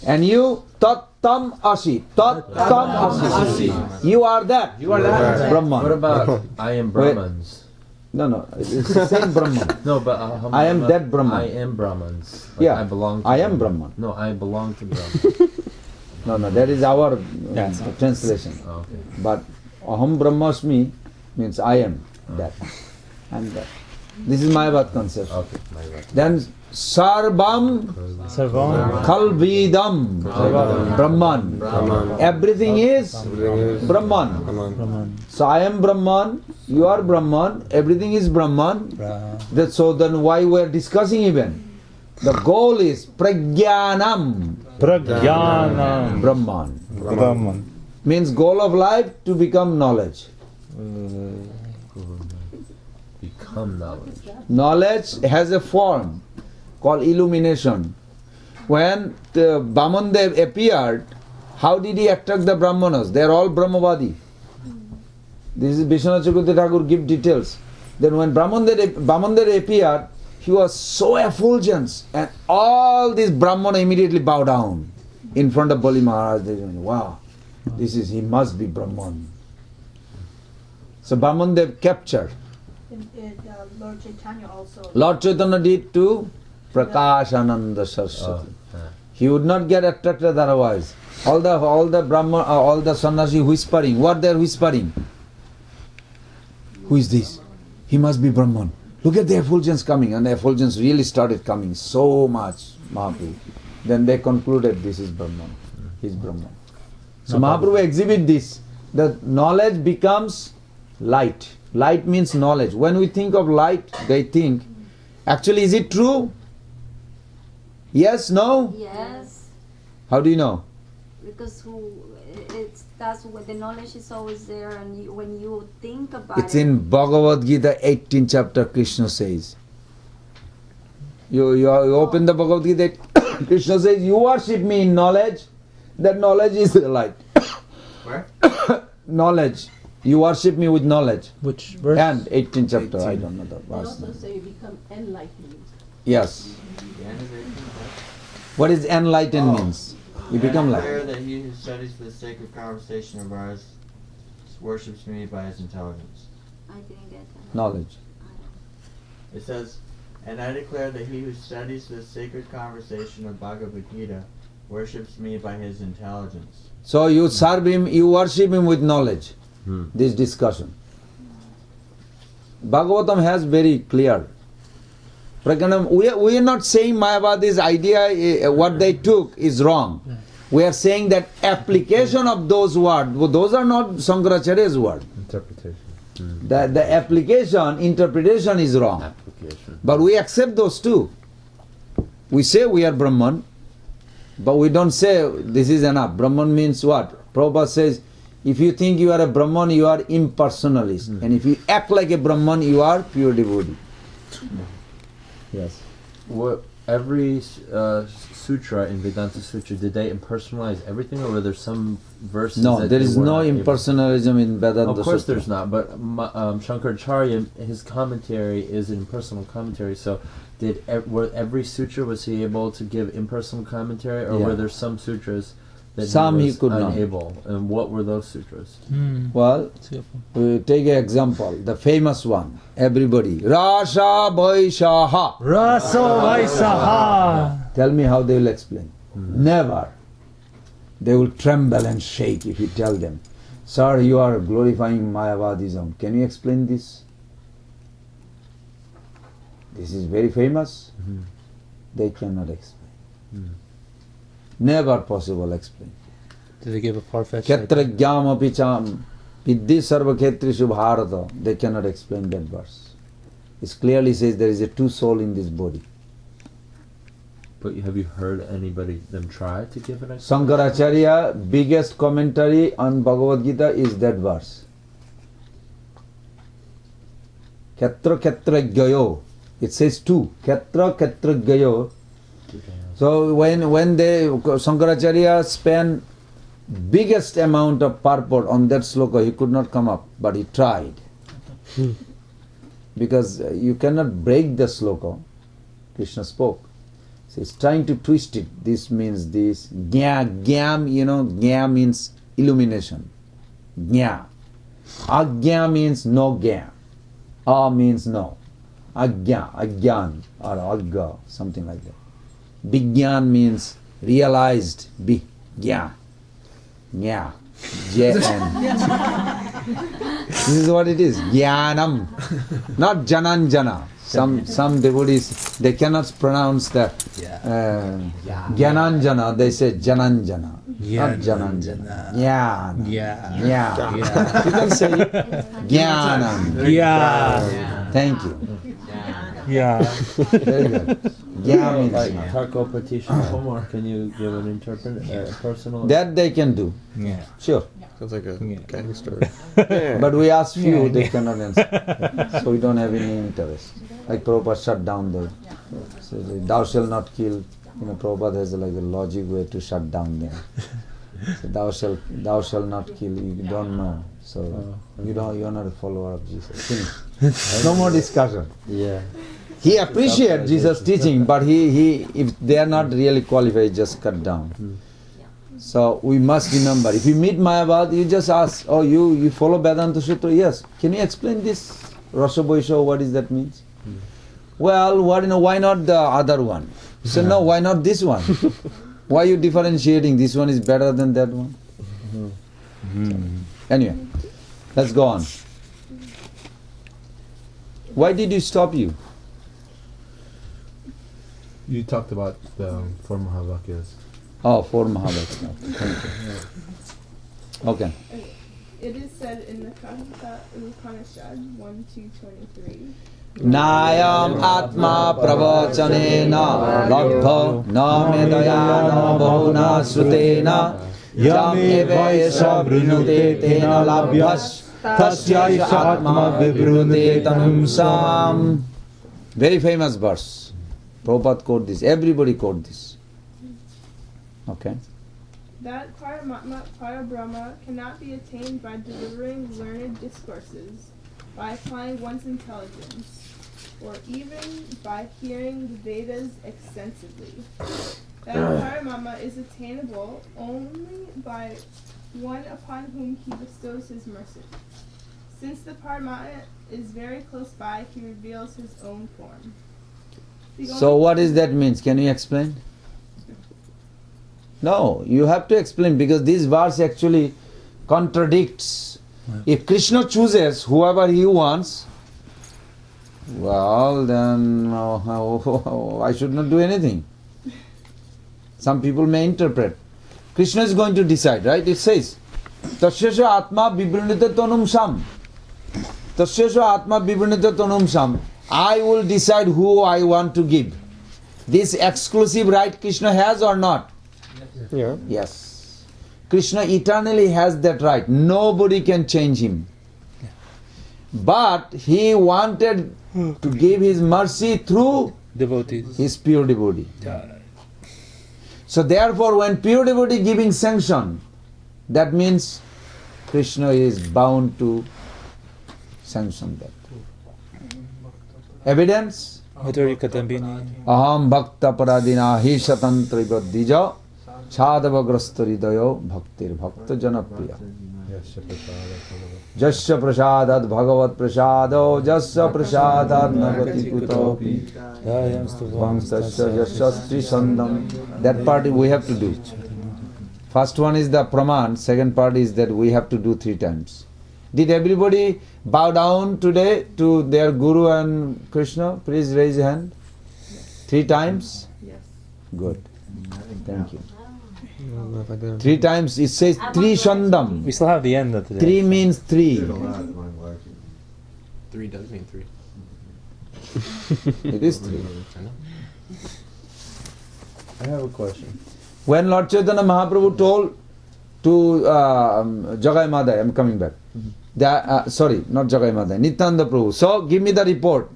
And you, tat tam asi. Tat tam asi. You are that. You are that. Brahman. What about I am Brahmans? No, it's the same Brahman. No, but I am that Brahman. I am Brahmans. Like Yeah, I belong to I am Brahman. No, I belong to Brahman. No, that is our translation. Oh, okay. But aham brahmasmi means I am that. I am that. This is Mayavad concept. Okay, Mayavad. Then sarvam kalvidam Brahman. Everything is Brahman. So I am Brahman, you are Brahman, everything is Brahman. So then why we are discussing even? The goal is prajnanam. Brahman. Means goal of life to become knowledge. Become knowledge. Knowledge has a form called illumination. When the Vamandev appeared, how did he attract the Brahmanas? They are all Brahmavadi. This is Vishwanath Chakravarti Thakur give details. Then when Brahmandev appeared, he was so effulgent, and all these Brahmana immediately bow down in front of Bali Maharaj. They went, wow, he must be Brahman. So Brahmandev captured. Lord Chaitanya also. Lord Chaitanya did to Prakash Ananda Saraswati. He would not get attracted otherwise. All the Brahman, all the sannyasi whispering. What they are whispering? Who is this? He must be Brahman. Look at the effulgence coming, and the effulgence really started coming so much. Mahaprabhu. Then they concluded this is Brahman. He is Brahman. So Mahaprabhu exhibit this. The knowledge becomes light. Light means knowledge. When we think of light, they think, actually, is it true? Yes, no? Yes. How do you know? Because that's what the knowledge is always there, and when you think about It's in Bhagavad Gita 18th chapter. Krishna says. You open the Bhagavad Gita. Krishna says, you worship me in knowledge. That knowledge is the light. Where? Knowledge. You worship me with knowledge. Which verse? And 18th chapter, I don't know the They verse. also say you become enlightened. Yes. What is enlightened means? You become I declare like. that he who studies the sacred conversation of ours worships me by his intelligence. I didn't get that. Knowledge. It says, and I declare that he who studies the sacred conversation of Bhagavad Gita worships me by his intelligence. So you serve him, you worship him with knowledge. This discussion. Bhagavatam has very clear. We are not saying Mayavadi's idea, what they took is wrong. We are saying that application of those words, those are not Sankaracharya's words. Interpretation. The application, interpretation is wrong. But we accept those two. We say we are Brahman, but we don't say this is enough. Brahman means what? Prabhupada says, if you think you are a Brahman, you are impersonalist. And if you act like a Brahman, you are pure devotee. Yes. What every sutra in Vedanta Sutra, did they impersonalize everything, or were there some verses? No, that there they is were no not able- impersonalism in Vedanta Of course, Sutra. there's not. But Shankaracharya, his commentary is an impersonal commentary. So, were every sutra, was he able to give impersonal commentary, or Yeah. were there some sutras that Some he he was could not. unable? And what were those sutras? Well, we take an example, the famous one, everybody. Rasa Vaishaha. Rasa Vaisaha. Tell me how they will explain. Never. They will tremble and shake if you tell them, sir, you are glorifying Mayavadism. Can you explain this? This is very famous. They cannot explain. Never possible explain. Did they give a far-fetched Kshetragyam apicham Vidhi sarva khetrishu bharata. They cannot explain that verse. It clearly says there is a two soul in this body. But have you heard anybody them try to give an explanation? Sankaracharya biggest commentary on Bhagavad Gita is that verse. Khetra khetra gayo. It says two. Khetra khetra gayo. So when Sankaracharya spent biggest amount of purport on that sloka, he could not come up, but he tried. Because you cannot break the sloka. Krishna spoke. So he's trying to twist it. This means this. Gya, you know, gya means illumination. Gya. Agya means no gya. A means no. Agya, agyan, or agga, something like that. Vigyan means realized. Vigyan. Gya. J-N. This is what it is. Jnanam. Not Jananjana. Some devotees, they cannot pronounce the Jnananjana. They say Jananjana. Not Jananjana. Jnana. Jnana. You can say Jnanam. Yeah. Thank you. Yeah. Very good. Jnana means Like no. Tarko Pratisha. One more. Can you give an interpret personal? That they can do. Yeah. Sure. Sounds like a gangster. But we ask few, they cannot answer. So we don't have any interest. Like Prabhupada shut down the, so thou shalt not kill. You know, Prabhupada has like a logic way to shut down them. So thou shalt not kill. You don't know. So you are not a follower of Jesus. Finish. No more discussion. Yeah. He appreciates Jesus' teaching, but he if they are not really qualified, just cut down. So we must remember, if you meet Mayavad, you just ask, oh, you follow Vedanta Sutra? Yes. Can you explain this? Rasa Vaishya, what is that means? Well, why not the other one? So no, why not this one? Why you differentiating? This one is better than that one? So, anyway, let's go on. Why did you stop you? You talked about the 4 Mahavakyas. Oh, 4 Mahavakyas. Thank you. Okay. It is said in the Upanishad 1:2-23. Nayam atma pravachanena labdha na medaya na bahuna sutena yam eva esha vrunute tena labhyas tasya esha atma vivrunute tanum sam. Very famous verse. Prabhupada quote this. Everybody quote this. Okay. That Parabrahma cannot be attained by delivering learned discourses, by applying one's intelligence, or even by hearing the Vedas extensively. That Parabrahma is attainable only by one upon whom he bestows his mercy. Since the Parabrahma is very close by, he reveals his own form. So what does that mean? Can you explain? No, you have to explain, because this verse actually contradicts. If Krishna chooses whoever he wants, well then I should not do anything. Some people may interpret. Krishna is going to decide, right? It says, Tasyasya atma vibrinita tanum sam. Tasyasya atma vibrinita tanum sam. I will decide who I want to give. This exclusive right Krishna has or not? Yeah. Yes. Krishna eternally has that right. Nobody can change him. But he wanted to give his mercy through devotees, his pure devotee. So therefore, when pure devotee giving sanction, that means Krishna is bound to sanction that. Evidence? Aham bhakta paradina hi satantra vaddija chadava grasta ridayo bhaktir bhakta janapriya. Jasya prasadad bhagavat prasado jasya prasadad nagati kutopi vamstasya jasya sandam. That part we have to do. First one is the praman, second part is that we have to do 3 times. Did everybody bow down today to their Guru and Krishna? Please raise your hand. 3 times? Yes. Good. Thank you. 3 times, it says 3 shandam. We still have the end of the day. 3 means 3. 3 does mean 3. It is 3. I have a question. When Lord Chaitanya Mahaprabhu told to Jagai Madai, I am coming back. Sorry, not Jagai Madai, Nityananda Prabhu. So, give me the report.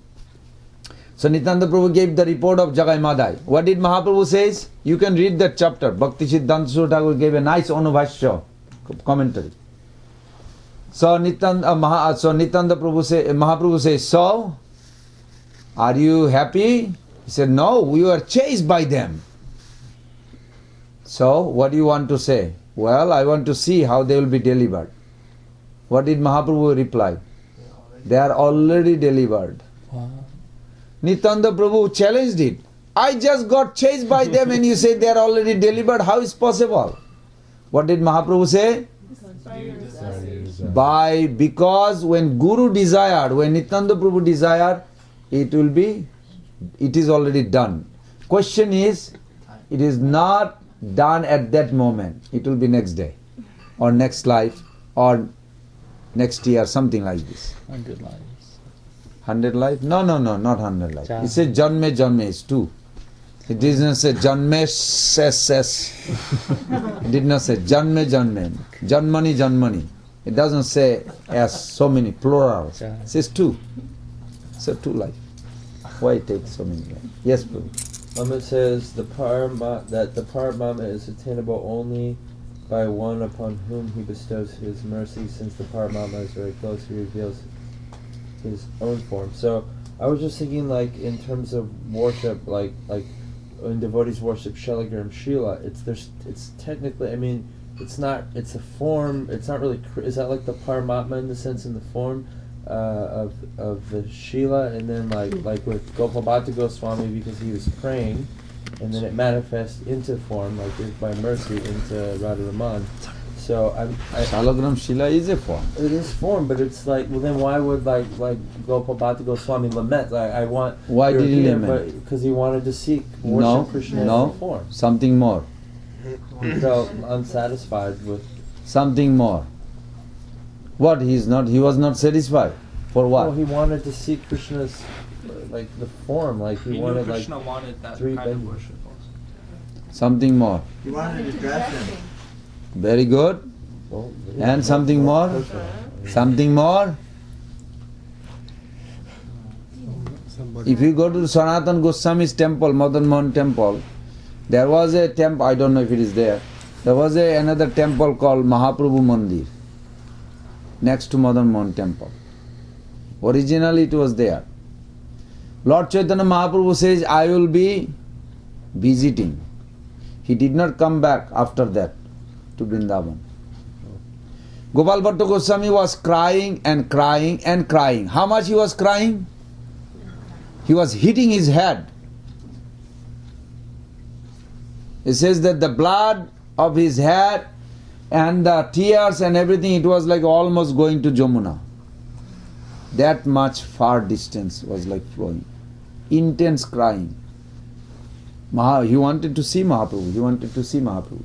So, Nityananda Prabhu gave the report of Jagai Madai. What did Mahaprabhu says? You can read that chapter. Bhakti Siddhanta Saraswati Thakur gave a nice Anubhashya commentary. So, Nityananda Mahaprabhu says, so, are you happy? He said, no, we were chased by them. So, what do you want to say? Well, I want to see how they will be delivered. What did Mahaprabhu reply? They are already delivered. Wow. Nityananda Prabhu challenged it. I just got chased by them and you say they are already delivered. How is possible? What did Mahaprabhu say? Because when Guru desired, when Nityananda Prabhu desired, it is already done. Question is, it is not done at that moment. It will be next day, or next life, or next year, something like this. 100 lives. 100 life? No, not 100 life. It says Janme is 2. It did not say Janme ses. It did not say Janme. Janmani. It doesn't say as so many plural. It says 2. So 2 life. Why take so many life? Yes, Prabhu. It says that the Paramama is attainable only by one upon whom he bestows his mercy, since the Paramatma is very close, he reveals his own form. So I was just thinking, like, in terms of worship, like when devotees worship Shaligram Shila, it's technically, I mean, it's a form, it's not really, is that like the Paramatma in the sense, in the form of the Shila, and then like with Gopal Bhatta Goswami, because he was praying, and then it manifests into form, like by mercy, into Radharaman. So Shalagram Shila is a form. It is form, but it's like, well, then why would like Gopal Bhatta Goswami lament? Like, I want. Why did he lament? Because he wanted to seek worship Krishna in form. Something more. He felt unsatisfied with something more. What? He was not satisfied. For what? Well, he wanted to seek Krishna's like the form. Like he wanted, Krishna like wanted that three kind of bendy. worship also. Something more. He wanted to dress him. Very good. Well, And something more? Something more? If you go to Sanatana Goswami's temple, Madan Mohan temple, there was a temple, I don't know if it is there, there was another temple called Mahaprabhu Mandir, next to Madan Mohan temple. Originally it was there. Lord Chaitanya Mahaprabhu says, I will be visiting. He did not come back after that to Vrindavan. Gopal Bhatta Goswami was crying and crying and crying. How much he was crying? He was hitting his head. It says that the blood of his head and the tears and everything, it was like almost going to Jamuna. That much far distance was like flowing. Intense crying. He wanted to see Mahaprabhu.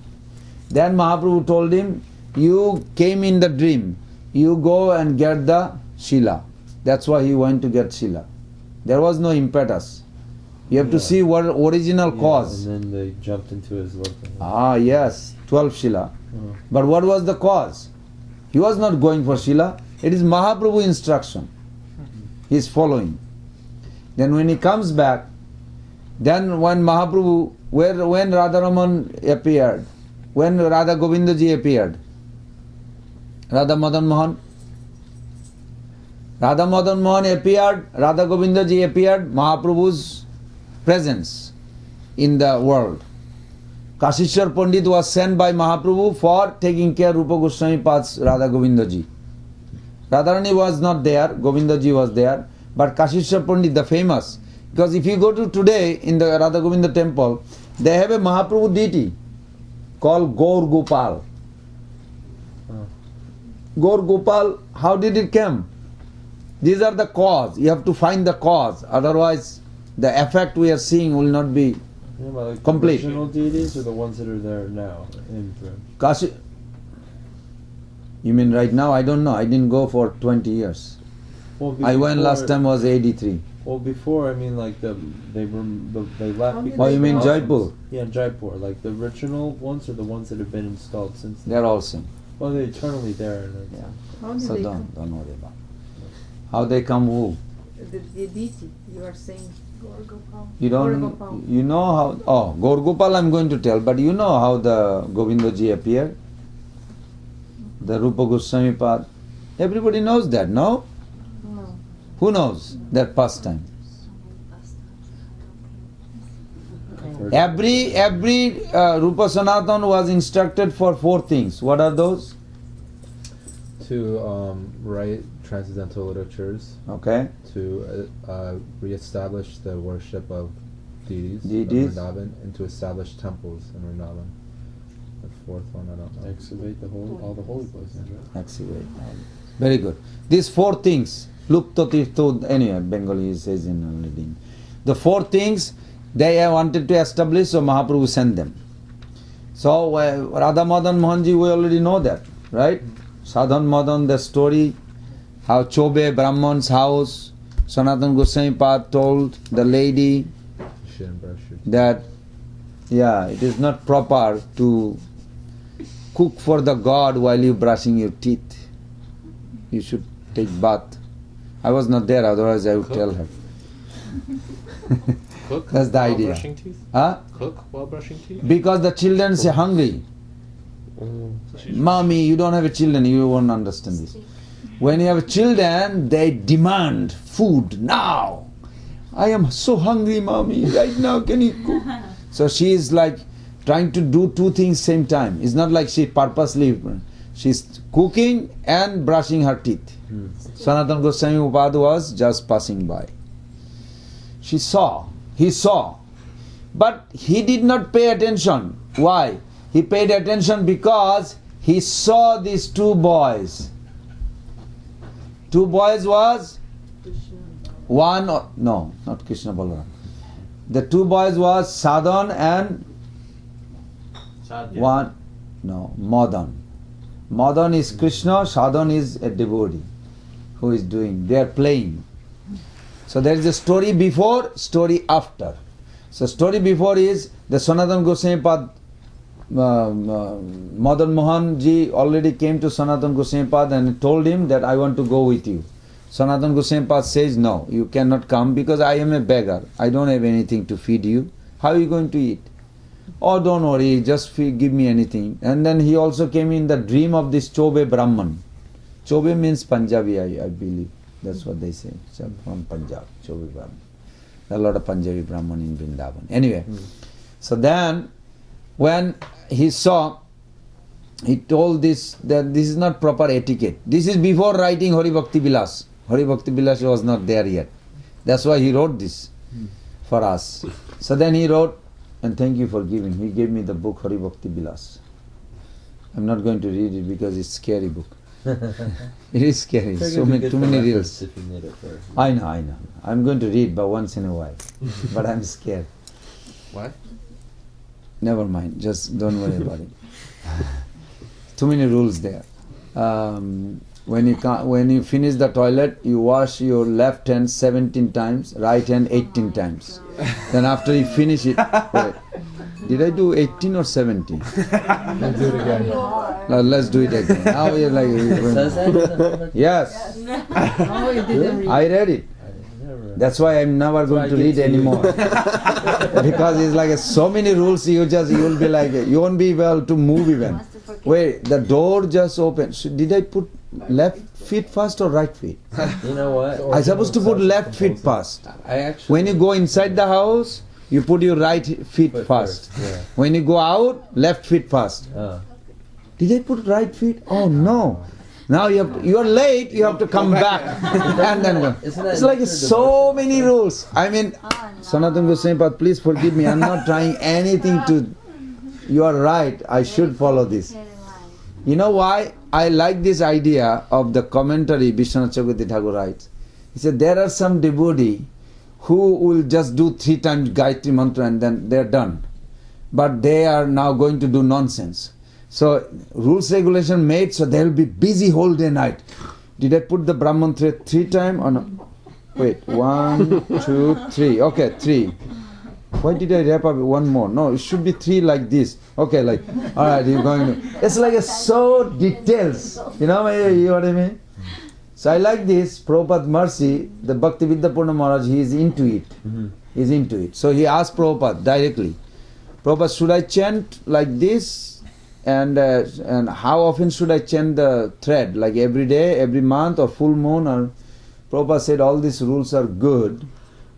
Then Mahaprabhu told him, you came in the dream, you go and get the Shila. That's why he went to get Shila. There was no impetus. You have to see what original cause. And then they jumped into his love. Yes, 12 Shila. But what was the cause? He was not going for Shila. It is Mahaprabhu instruction. He is following. Then when he comes back, then when Mahaprabhu, when Radharaman appeared, when Radha Govinda ji appeared, Radha Madan Mohan appeared, Radha Govinda ji appeared, Mahaprabhu's presence in the world. Kashishwar Pandit was sent by Mahaprabhu for taking care of Rupa Goswami Pad's Radha Govinda ji. Radharani was not there, Govinda ji was there, but Kashishwar Pandit, the famous, because if you go to today in the Radha Govinda temple, they have a Mahaprabhu deity called Gaur Gopal. Gaur Gopal, how did it come? These are the cause. You have to find the cause. Otherwise, the effect we are seeing will not be complete. The original deities or the ones that are there now in Kashi. You mean right now? I don't know. I didn't go for 20 years. Well, I went last time was 83. Well, before, I mean, like they left. Oh, you mean Jaipur? Yeah, Jaipur. Like the original ones are the ones that have been installed since. They're all same. Well, they're eternally there. Yeah. How did So they don't worry about it. How they come who? The deity, you are saying. You don't. You know how? Oh, Gaur Gopal I'm going to tell, but you know how the Govinda ji appeared? The Rupa Goswami Pad. Everybody knows that, no? No. Who knows that pastime? Every Rupa Sanatan was instructed for 4 things. What are those? To write transcendental literatures. Okay. To reestablish the worship of deities. Of Vrindavan, and to establish temples in Vrindavan. The 4th one, I don't know. Excavate all the holy places, right? Excavate. Very good. These 4 things. Lupta Tirtho, anyway, Bengali says in reading. The 4 things they wanted to establish, so Mahaprabhu sent them. So Radha Madan Mohanji, we already know that, right? Sadhan Madan, the story, how Chobe, Brahman's house, Sanatana Goswami Pad told the lady that, it is not proper to cook for the god while you brushing your teeth. You should take bath. I was not there, otherwise I would tell her. Cook That's the while idea. brushing teeth? Huh? Cook while brushing teeth? Because the children are hungry. Mommy, you don't have a children, you won't understand this. When you have children, they demand food now. I am so hungry, mommy, right now, can you cook? So she is like trying to do two things same time. It's not like she purposely, she's cooking and brushing her teeth. Sanatana Goswami Upad was just passing by. He saw, but he did not pay attention. Why? He paid attention because he saw these two boys. Two boys was one, no, not Krishna Balaram. The two boys was Sadhan and one, no, Madan. Madan is Krishna, Sadhan is a devotee who is doing, they are playing. So there is a story before, story after. So story before is the Sanatana Goswami Pad, Madan Mohan ji already came to Sanatana Goswami Pad and told him that I want to go with you. Sanatana Goswami Pad says, no, you cannot come because I am a beggar. I don't have anything to feed you. How are you going to eat? Oh, don't worry, just give me anything. And then he also came in the dream of this Chobe Brahman. Chobe means Punjabi, I believe. That's what they say. So from Punjab, Chobe Brahman. There are a lot of Punjabi Brahman in Vrindavan. Anyway, so then when he saw, he told this, that this is not proper etiquette. This is before writing Hari Bhakti Vilas. Hari Bhakti Vilas was not there yet. That's why he wrote this for us. So then he wrote, and thank you for giving. He gave me the book Hari Bhakti Vilas. I'm not going to read it because it's a scary book. It is scary. So many, too many reels. I know. I'm going to read, but once in a while. But I'm scared. Why? Never mind. Just don't worry about it. Too many rules there. When you finish the toilet, you wash your left hand 17 times, right hand 18 times. Then after you finish it, wait, did I do 18 or 17? Let's do it again. No, let's do it again. Now you're like, yes. No, you didn't read. I read it. That's why I'm never going to read anymore. Because it's like so many rules, you'll be like, you won't be able to move even. Wait, the door just opened. Did I put left feet first or right feet? You know what? I'm supposed to put left feet first. When you go inside the house, you put your right feet first. Yeah. When you go out, left feet first. Did I put right feet? Oh no. Now you are late, you have to come back. And then go. It's like so many rules. I mean, Sanatana Goswami Pad, please forgive me. I'm not trying anything to... You are right, I should follow this. You know why? I like this idea of the commentary Vishwanath Chakravarti Thakur writes. He said there are some devotee who will just do 3 times Gayatri Mantra and then they are done. But they are now going to do nonsense. So rules regulation made so they will be busy whole day night. Did I put the Brahman thread 3 times or no? Wait, 1, 2, 3. Okay, 3. Why did I wrap up one more? No, it should be 3 like this. Okay, like, alright, you're going to... It's like so details. You know what I mean? So I like this, Prabhupada Mercy, the Bhakti Vidyapurna Maharaj, he is into it. He's into it. So he asked Prabhupada directly, Prabhupada, should I chant like this? And how often should I chant the thread? Like every day, every month, or full moon? Or Prabhupada said all these rules are good,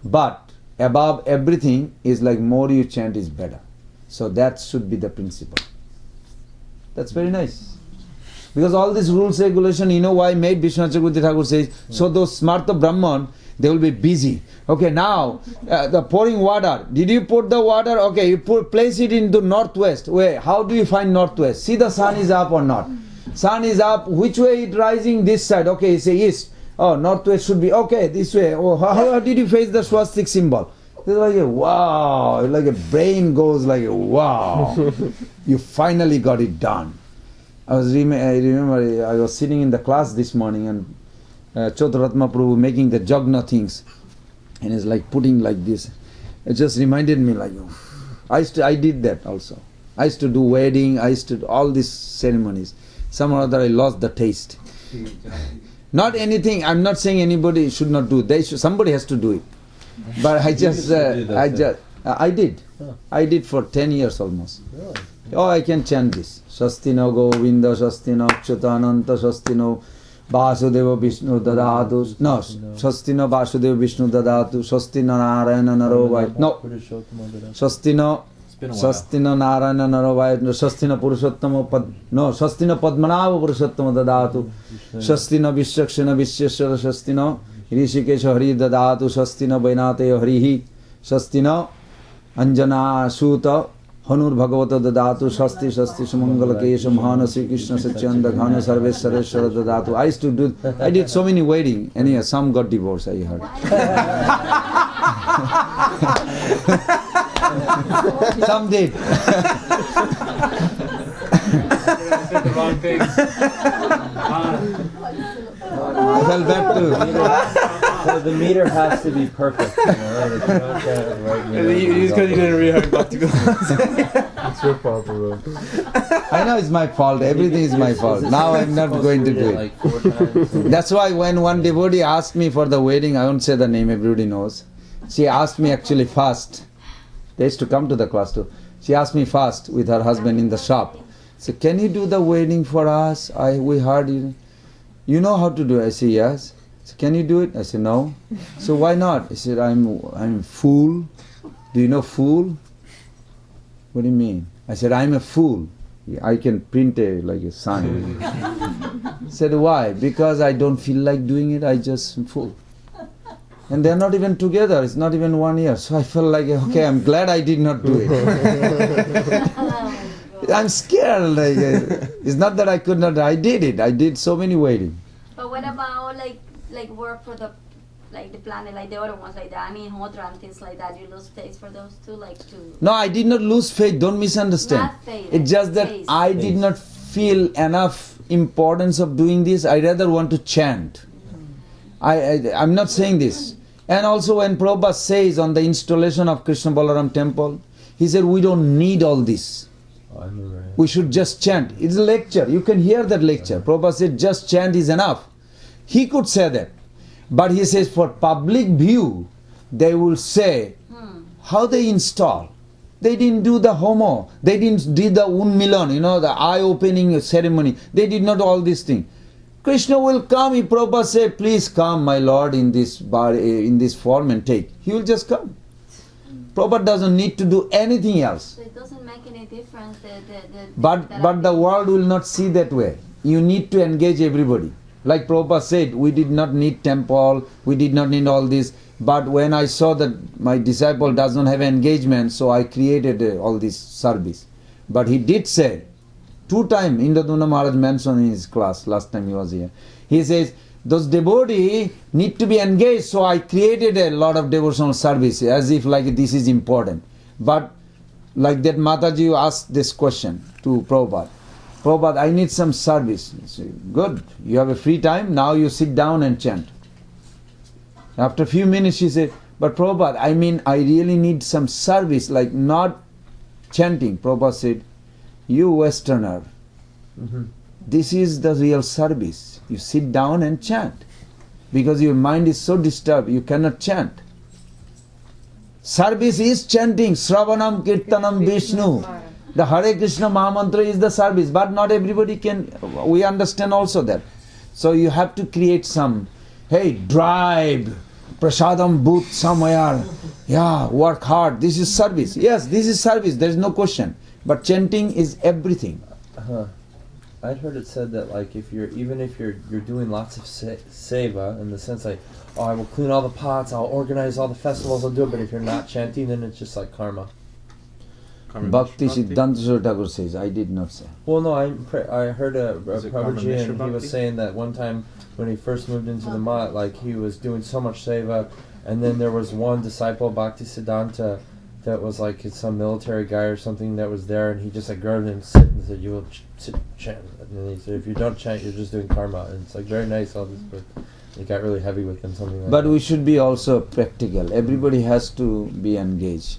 but above everything is like more you chant is better. So that should be the principle. That's very nice. Because all these rules, regulation, you know why made Vishwanath Chakravarti Thakur says, so those Smarta Brahman, they will be busy. Okay, now, the pouring water. Did you put the water? Okay, you place it into northwest. Wait, how do you find northwest? See the sun is up or not? Sun is up. Which way it rising? This side. Okay, you say east. Oh, northwest should be, okay, this way. Oh, how did you face the swastika symbol? It's like a wow, like a brain goes like a wow. You finally got it done. I remember I was sitting in the class this morning and Chotaratma Prabhu making the jagna things and it's like putting like this. It just reminded me like, I did that also. I used to do wedding, I used to do all these ceremonies. Somehow or other I lost the taste. Not anything, I'm not saying anybody should not do it. Somebody has to do it. But I did. I did for 10 years almost. Really? Oh, I can chant this. Shastino Govinda, Shastino Achyutananta, Shastino Vasudeva Vishnu Dadatu. No, Shastino Vasudeva Vishnu Dadatu. Shastino Narayana Narovai. No. Shastino Narayana Narovai. Shastino Purushottama Pad. No, Shastino Padmanava Purushottama Dadatu. Shastino Vishakshana Visheshwara. Shastino Rishikesha Hari Dadatu. Shastino Vainate Harihi. Shastino Anjana Suta Hanur Bhagavata Dadatu Shasti Shasti Sumangala Kesha Mahana Sri Krishna Satyanda Ghana Sarveshwareshwara Dadatu. I did so many wedding. Anyhow, some got divorced, I heard. Some did. said the wrong thing. I felt bad too. So the meter has to be perfect. You know, if you don't get it right meter, Just because you didn't read Hari Bhakti. It's your fault, bro. I know it's my fault. Everything is my fault. Now I'm not going to do it. like 4 times. That's why when one devotee asked me for the wedding, I won't say the name, everybody knows. She asked me actually first. They used to come to the class too. She asked me first with her husband in the shop. So can you do the wedding for us? We heard you know how to do it. I said yes. So can you do it? I said no. So why not? I said I'm fool. Do you know fool? What do you mean? I said I'm a fool. I can print like a sign. Said why? Because I don't feel like doing it. I just fool. And they're not even together. It's not even 1 year. So I felt like, okay, I'm glad I did not do it. I'm scared. Like, it's not that I could not. I did it. I did so many weddings. But what about like work for the planet, like the other ones, like the Ani Hodra and things like that? You lose faith for those two, like to. No, I did not lose faith. Don't misunderstand. Not faith. It's just that faith. I did not feel enough importance of doing this. I rather want to chant. I'm not saying this. And also when Prabhupada says on the installation of Krishna Balaram temple, he said we don't need all this. I remember. We should just chant. It's a lecture. You can hear that lecture. Prabhupada said just chant is enough. He could say that. But he says for public view, they will say, how they install? They didn't do the homo. They didn't do the unmilan, the eye-opening ceremony. They did not all these things. Krishna will come. If Prabhupada say, please come, my Lord, in this form and take. He will just come. Prabhupada doesn't need to do anything else. So it doesn't make any difference. But the world will not see that way. You need to engage everybody. Like Prabhupada said, we did not need temple, we did not need all this. But when I saw that my disciple does not have engagement, so I created all this service. But he did say, 2 times Indradumna Maharaj mentioned in his class, last time he was here. He says, those devotees need to be engaged, so I created a lot of devotional service, as if like this is important. But like that Mataji asked this question to Prabhupada. Prabhupada, I need some service. He said, good, you have a free time, now you sit down and chant. After a few minutes she said, but Prabhupada, I really need some service, like not chanting. Prabhupada said, you Westerner, this is the real service. You sit down and chant. Because your mind is so disturbed, you cannot chant. Service is chanting, Sravanam Kirtanam Vishnu. The Hare Krishna Mahamantra is the service, but not everybody can, we understand also that. So you have to create some, drive, prasadam booth somewhere, work hard, this is service. Yes, this is service, there is no question. But chanting is everything. I'd heard it said that like if you're doing lots of seva, in the sense like, I will clean all the pots, I'll organize all the festivals, I'll do it, but if you're not chanting, then it's just like karma. Bhakti Siddhanta Thakur says, I did not say. Well, no, I heard Prabhuji, and he was saying that one time when he first moved into the mat, like he was doing so much seva, and then there was one disciple, Bhakti Siddhanta, that was like some military guy or something that was there, and he just like grabbed him and sit and said, you will sit, chant. And then he said, if you don't chant, you're just doing karma. And it's like very nice, all this, but it got really heavy with him, something like But that. we should be also practical. Everybody has to be engaged.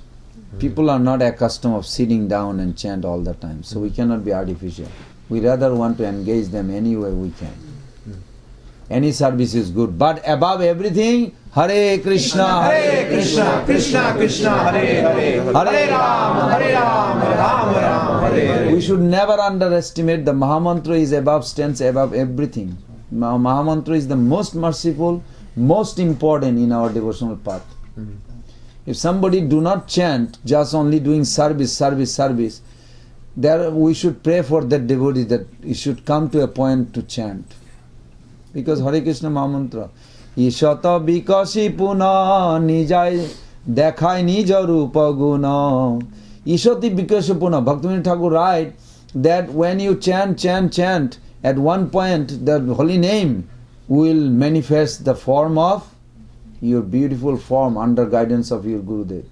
People are not accustomed of sitting down and chant all the time, so we cannot be artificial. We rather want to engage them any way we can. Any service is good. But above everything, Hare Krishna, Hare Krishna, Krishna Krishna, Hare Hare, Hare Ram, Hare Ram, Ram Ram, Hare Hare. We should never underestimate the Mahamantra is above, stands above everything. Mahamantra is the most merciful, most important in our devotional path. If somebody do not chant, just only doing service, there we should pray for that devotee that he should come to a point to chant. Because Hare Krishna Mahamantra, Ishata bikasi puna nijai dekhai nija rupa guna. Ishati bikasi puna. Bhaktivinoda Thakur write that when you chant, at one point the holy name will manifest the form of your beautiful form under guidance of your Gurudev.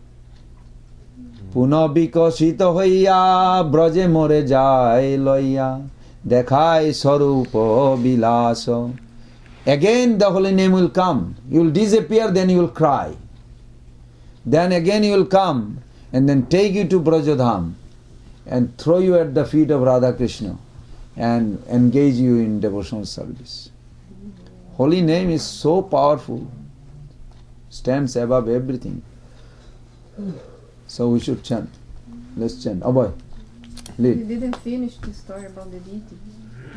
Puna bikasita hoiya braje more jai loiya dekhai sarupa bilasa. Again the holy name will come. You will disappear, then you will cry. Then again you will come and then take you to Brajadham and throw you at the feet of Radha Krishna and engage you in devotional service. Holy name is so powerful, stands above everything. So we should chant. Let's chant. Oh boy, lead. You didn't finish the story about the deity.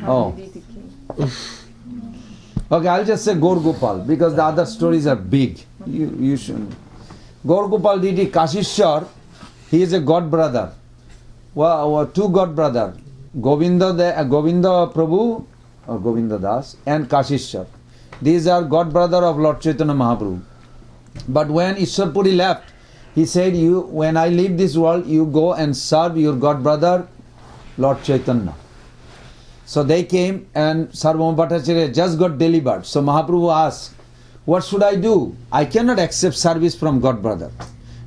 Oh. The deity came. Okay, I'll just say Gaur Gopal because the other stories are big. You shouldn't. Gaur Gopal deity Kashishwar, he is a god brother. Well, two god brother, Govinda Prabhu or Govinda Das and Kashishwar. These are god brother of Lord Chaitanya Mahaprabhu. But when Ishwarpuri left, he said, when I leave this world, you go and serve your god brother Lord Chaitanya. So they came and Sarvabhauma Bhattacharya just got delivered. So Mahaprabhu asked, what should I do? I cannot accept service from God brother.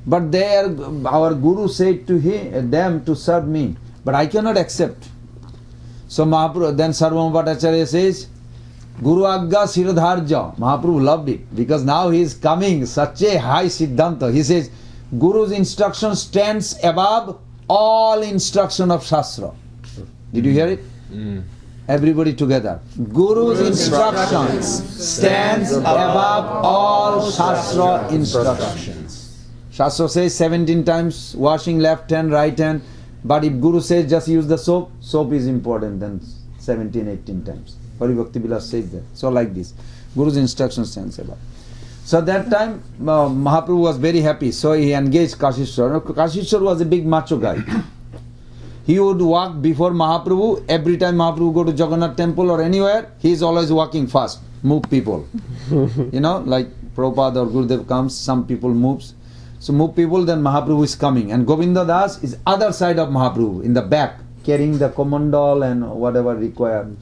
But our Guru said to them to serve me. But I cannot accept. So Mahaprabhu, then Sarvabhauma Bhattacharya says, Guru Agga Siradharja. Mahaprabhu loved it because now he is coming, such a high Siddhanta. He says, Guru's instruction stands above all instruction of Shastra. Did you hear it? Everybody together. Guru's instructions stands above all Shastra instructions. Shastra says 17 times washing left hand, right hand. But if Guru says just use the soap, soap is important than 17, 18 times. Hari Bhakti Vilas says that. So like this. Guru's instruction stands above. So that time Mahaprabhu was very happy. So he engaged Kashishwar. Kashishwar was a big macho guy. He would walk before Mahaprabhu. Every time Mahaprabhu go to Jagannath temple or anywhere, he is always walking fast. Move people. Like Prabhupada or Gurudev comes, some people moves. So move people, then Mahaprabhu is coming. And Govinda Das is other side of Mahaprabhu, in the back, carrying the komandal and whatever required.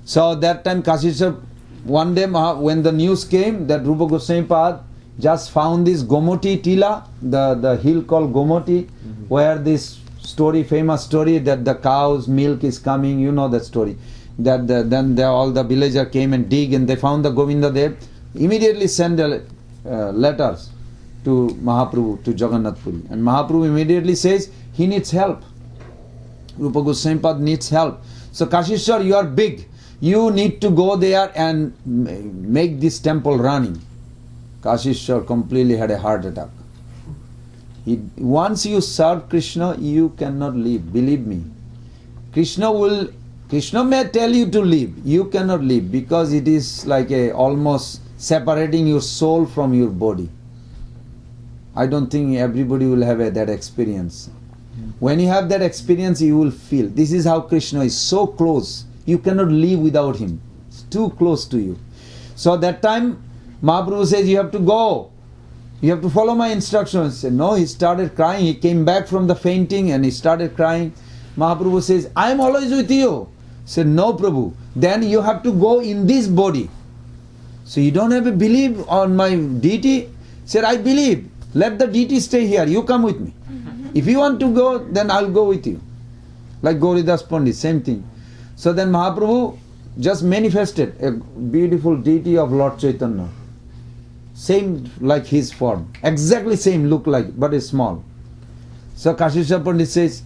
So that time Kashishwar, one day when the news came that Rupa Goswami Pad just found this Gomoti Tila, the hill called Gomoti, where this famous story that the cow's milk is coming, you know that story. Then all the villagers came and dig and they found the Govinda Dev. Immediately send letters to Mahaprabhu, to Jagannath Puri. And Mahaprabhu immediately says, he needs help. Rupa Goswami Pad needs help. So Kashishwar, you are big. You need to go there and make this temple running. Kashishwar completely had a heart attack. Once you serve Krishna, you cannot leave. Believe me. Krishna may tell you to leave. You cannot leave because it is like almost separating your soul from your body. I don't think everybody will have that experience. When you have that experience, you will feel. This is how Krishna is so close. You cannot live without him. It's too close to you. So that time, Mahaprabhu says, you have to go. You have to follow my instructions. He said, no, he started crying. He came back from the fainting and he started crying. Mahaprabhu says, I am always with you. He said, no, Prabhu. Then you have to go in this body. So you don't have a belief on my deity? He said, I believe. Let the deity stay here. You come with me. If you want to go, then I'll go with you. Like Gauridas Pandit, same thing. So then Mahaprabhu just manifested a beautiful deity of Lord Chaitanya. Same like his form. Exactly same look like, but it's small. So Kashishwar Pandit says,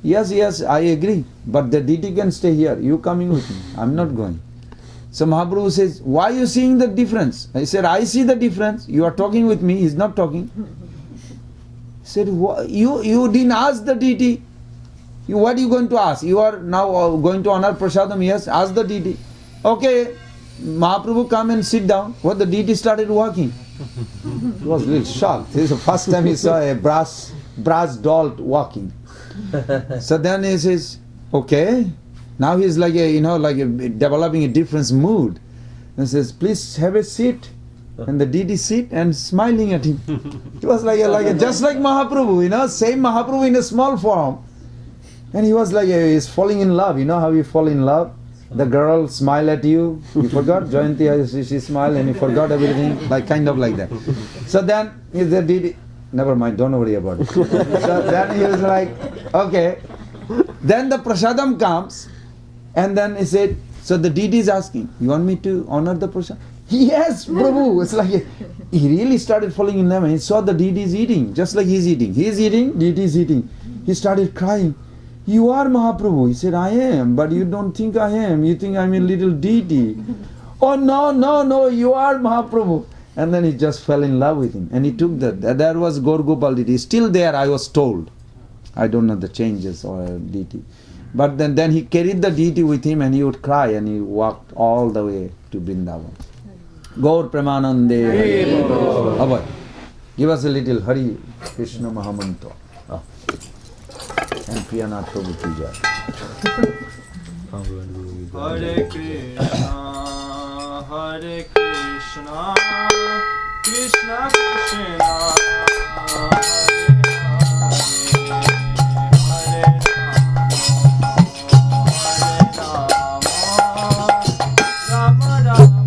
yes, I agree. But the deity can stay here. You coming with me. I'm not going. So Mahaprabhu says, why are you seeing the difference? I said, I see the difference. You are talking with me, he's not talking. He said, you didn't ask the deity. What are you going to ask? You are now going to honor prasadam, yes, ask the deity. Okay, Mahaprabhu come and sit down. What, the deity started walking. He was a little shocked. This is the first time he saw a brass doll walking. So then he says, okay. Now he's like developing a different mood. And says, please have a seat. And the deity sit and smiling at him. It was just like Mahaprabhu, same Mahaprabhu in a small form. And he was he's falling in love. You know how you fall in love? The girl smile at you. You forgot? Jayanti, she smiled and you forgot everything. Kind of like that. So then the deity, never mind, don't worry about it. So then he was like, okay. Then the prasadam comes. And then he said, so the deity is asking, you want me to honor the prasadam? Yes, Prabhu. It's he really started falling in love. And he saw the deity is eating, just like he's eating. He's eating, deity is eating. He started crying. You are Mahaprabhu. He said, I am, but you don't think I am. You think I'm a little deity. Oh, no, you are Mahaprabhu. And then he just fell in love with him. And he took that. That was Gaur Gopal deity. Still there, I was told. I don't know the changes or deity. But then he carried the deity with him and he would cry and he walked all the way to Vrindavan. Gaur Premanande. Abhay, give us a little Hari Krishna Mahamantra. And Priyanath Prabhu Puja. Hare Krishna, Hare Krishna, Krishna Krishna, Hare Rama, Rama Rama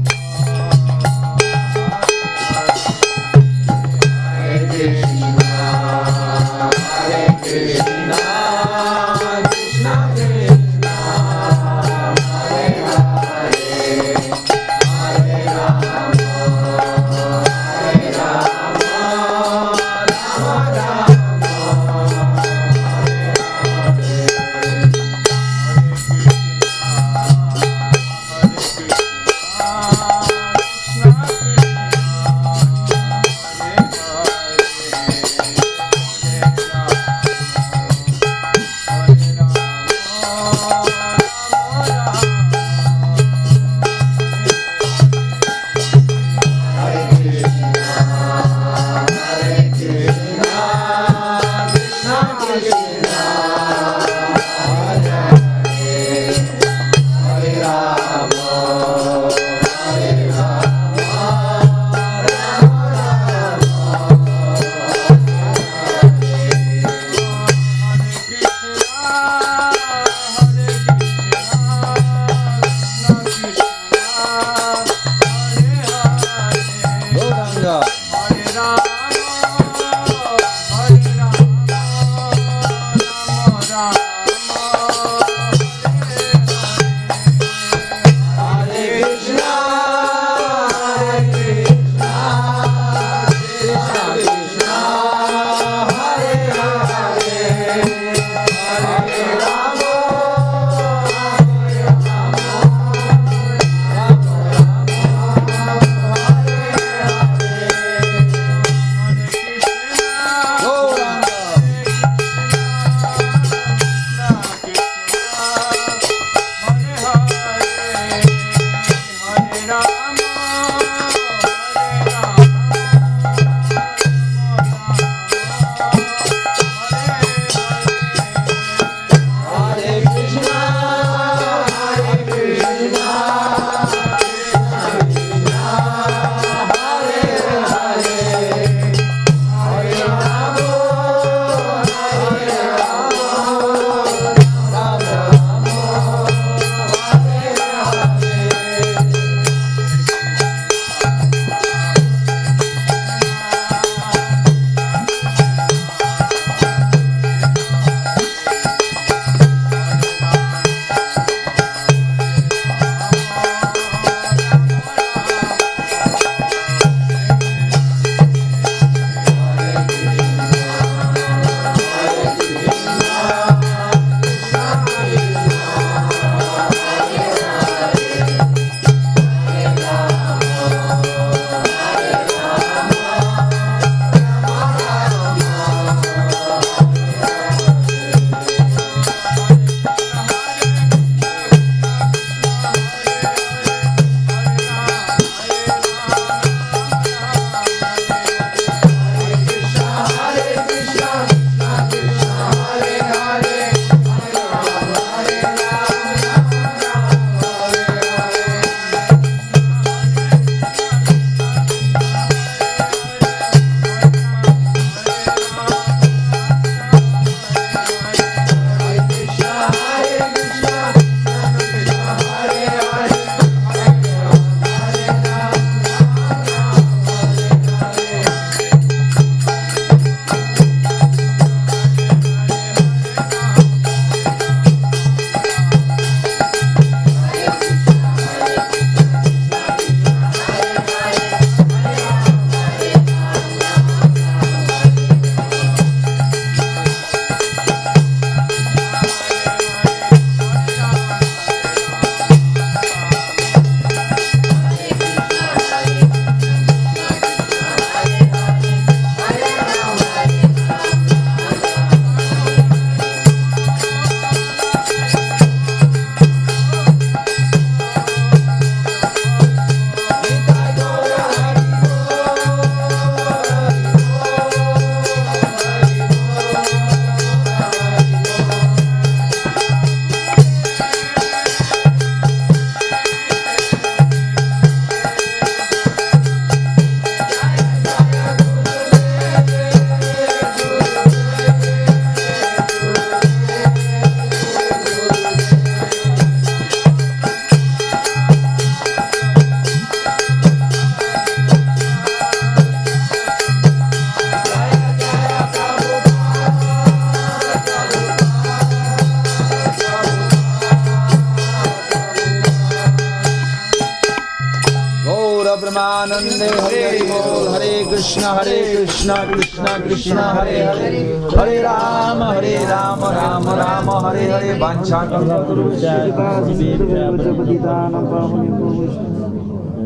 Nityanande Hare Bol Hare Krishna Krishna Krishna Hare Hare Hare Rama Rama Rama Hare Hare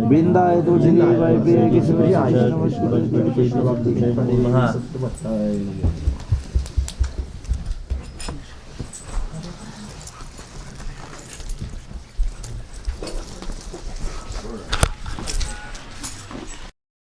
Vrindaye to Jini Vai Priya Krishna Krishna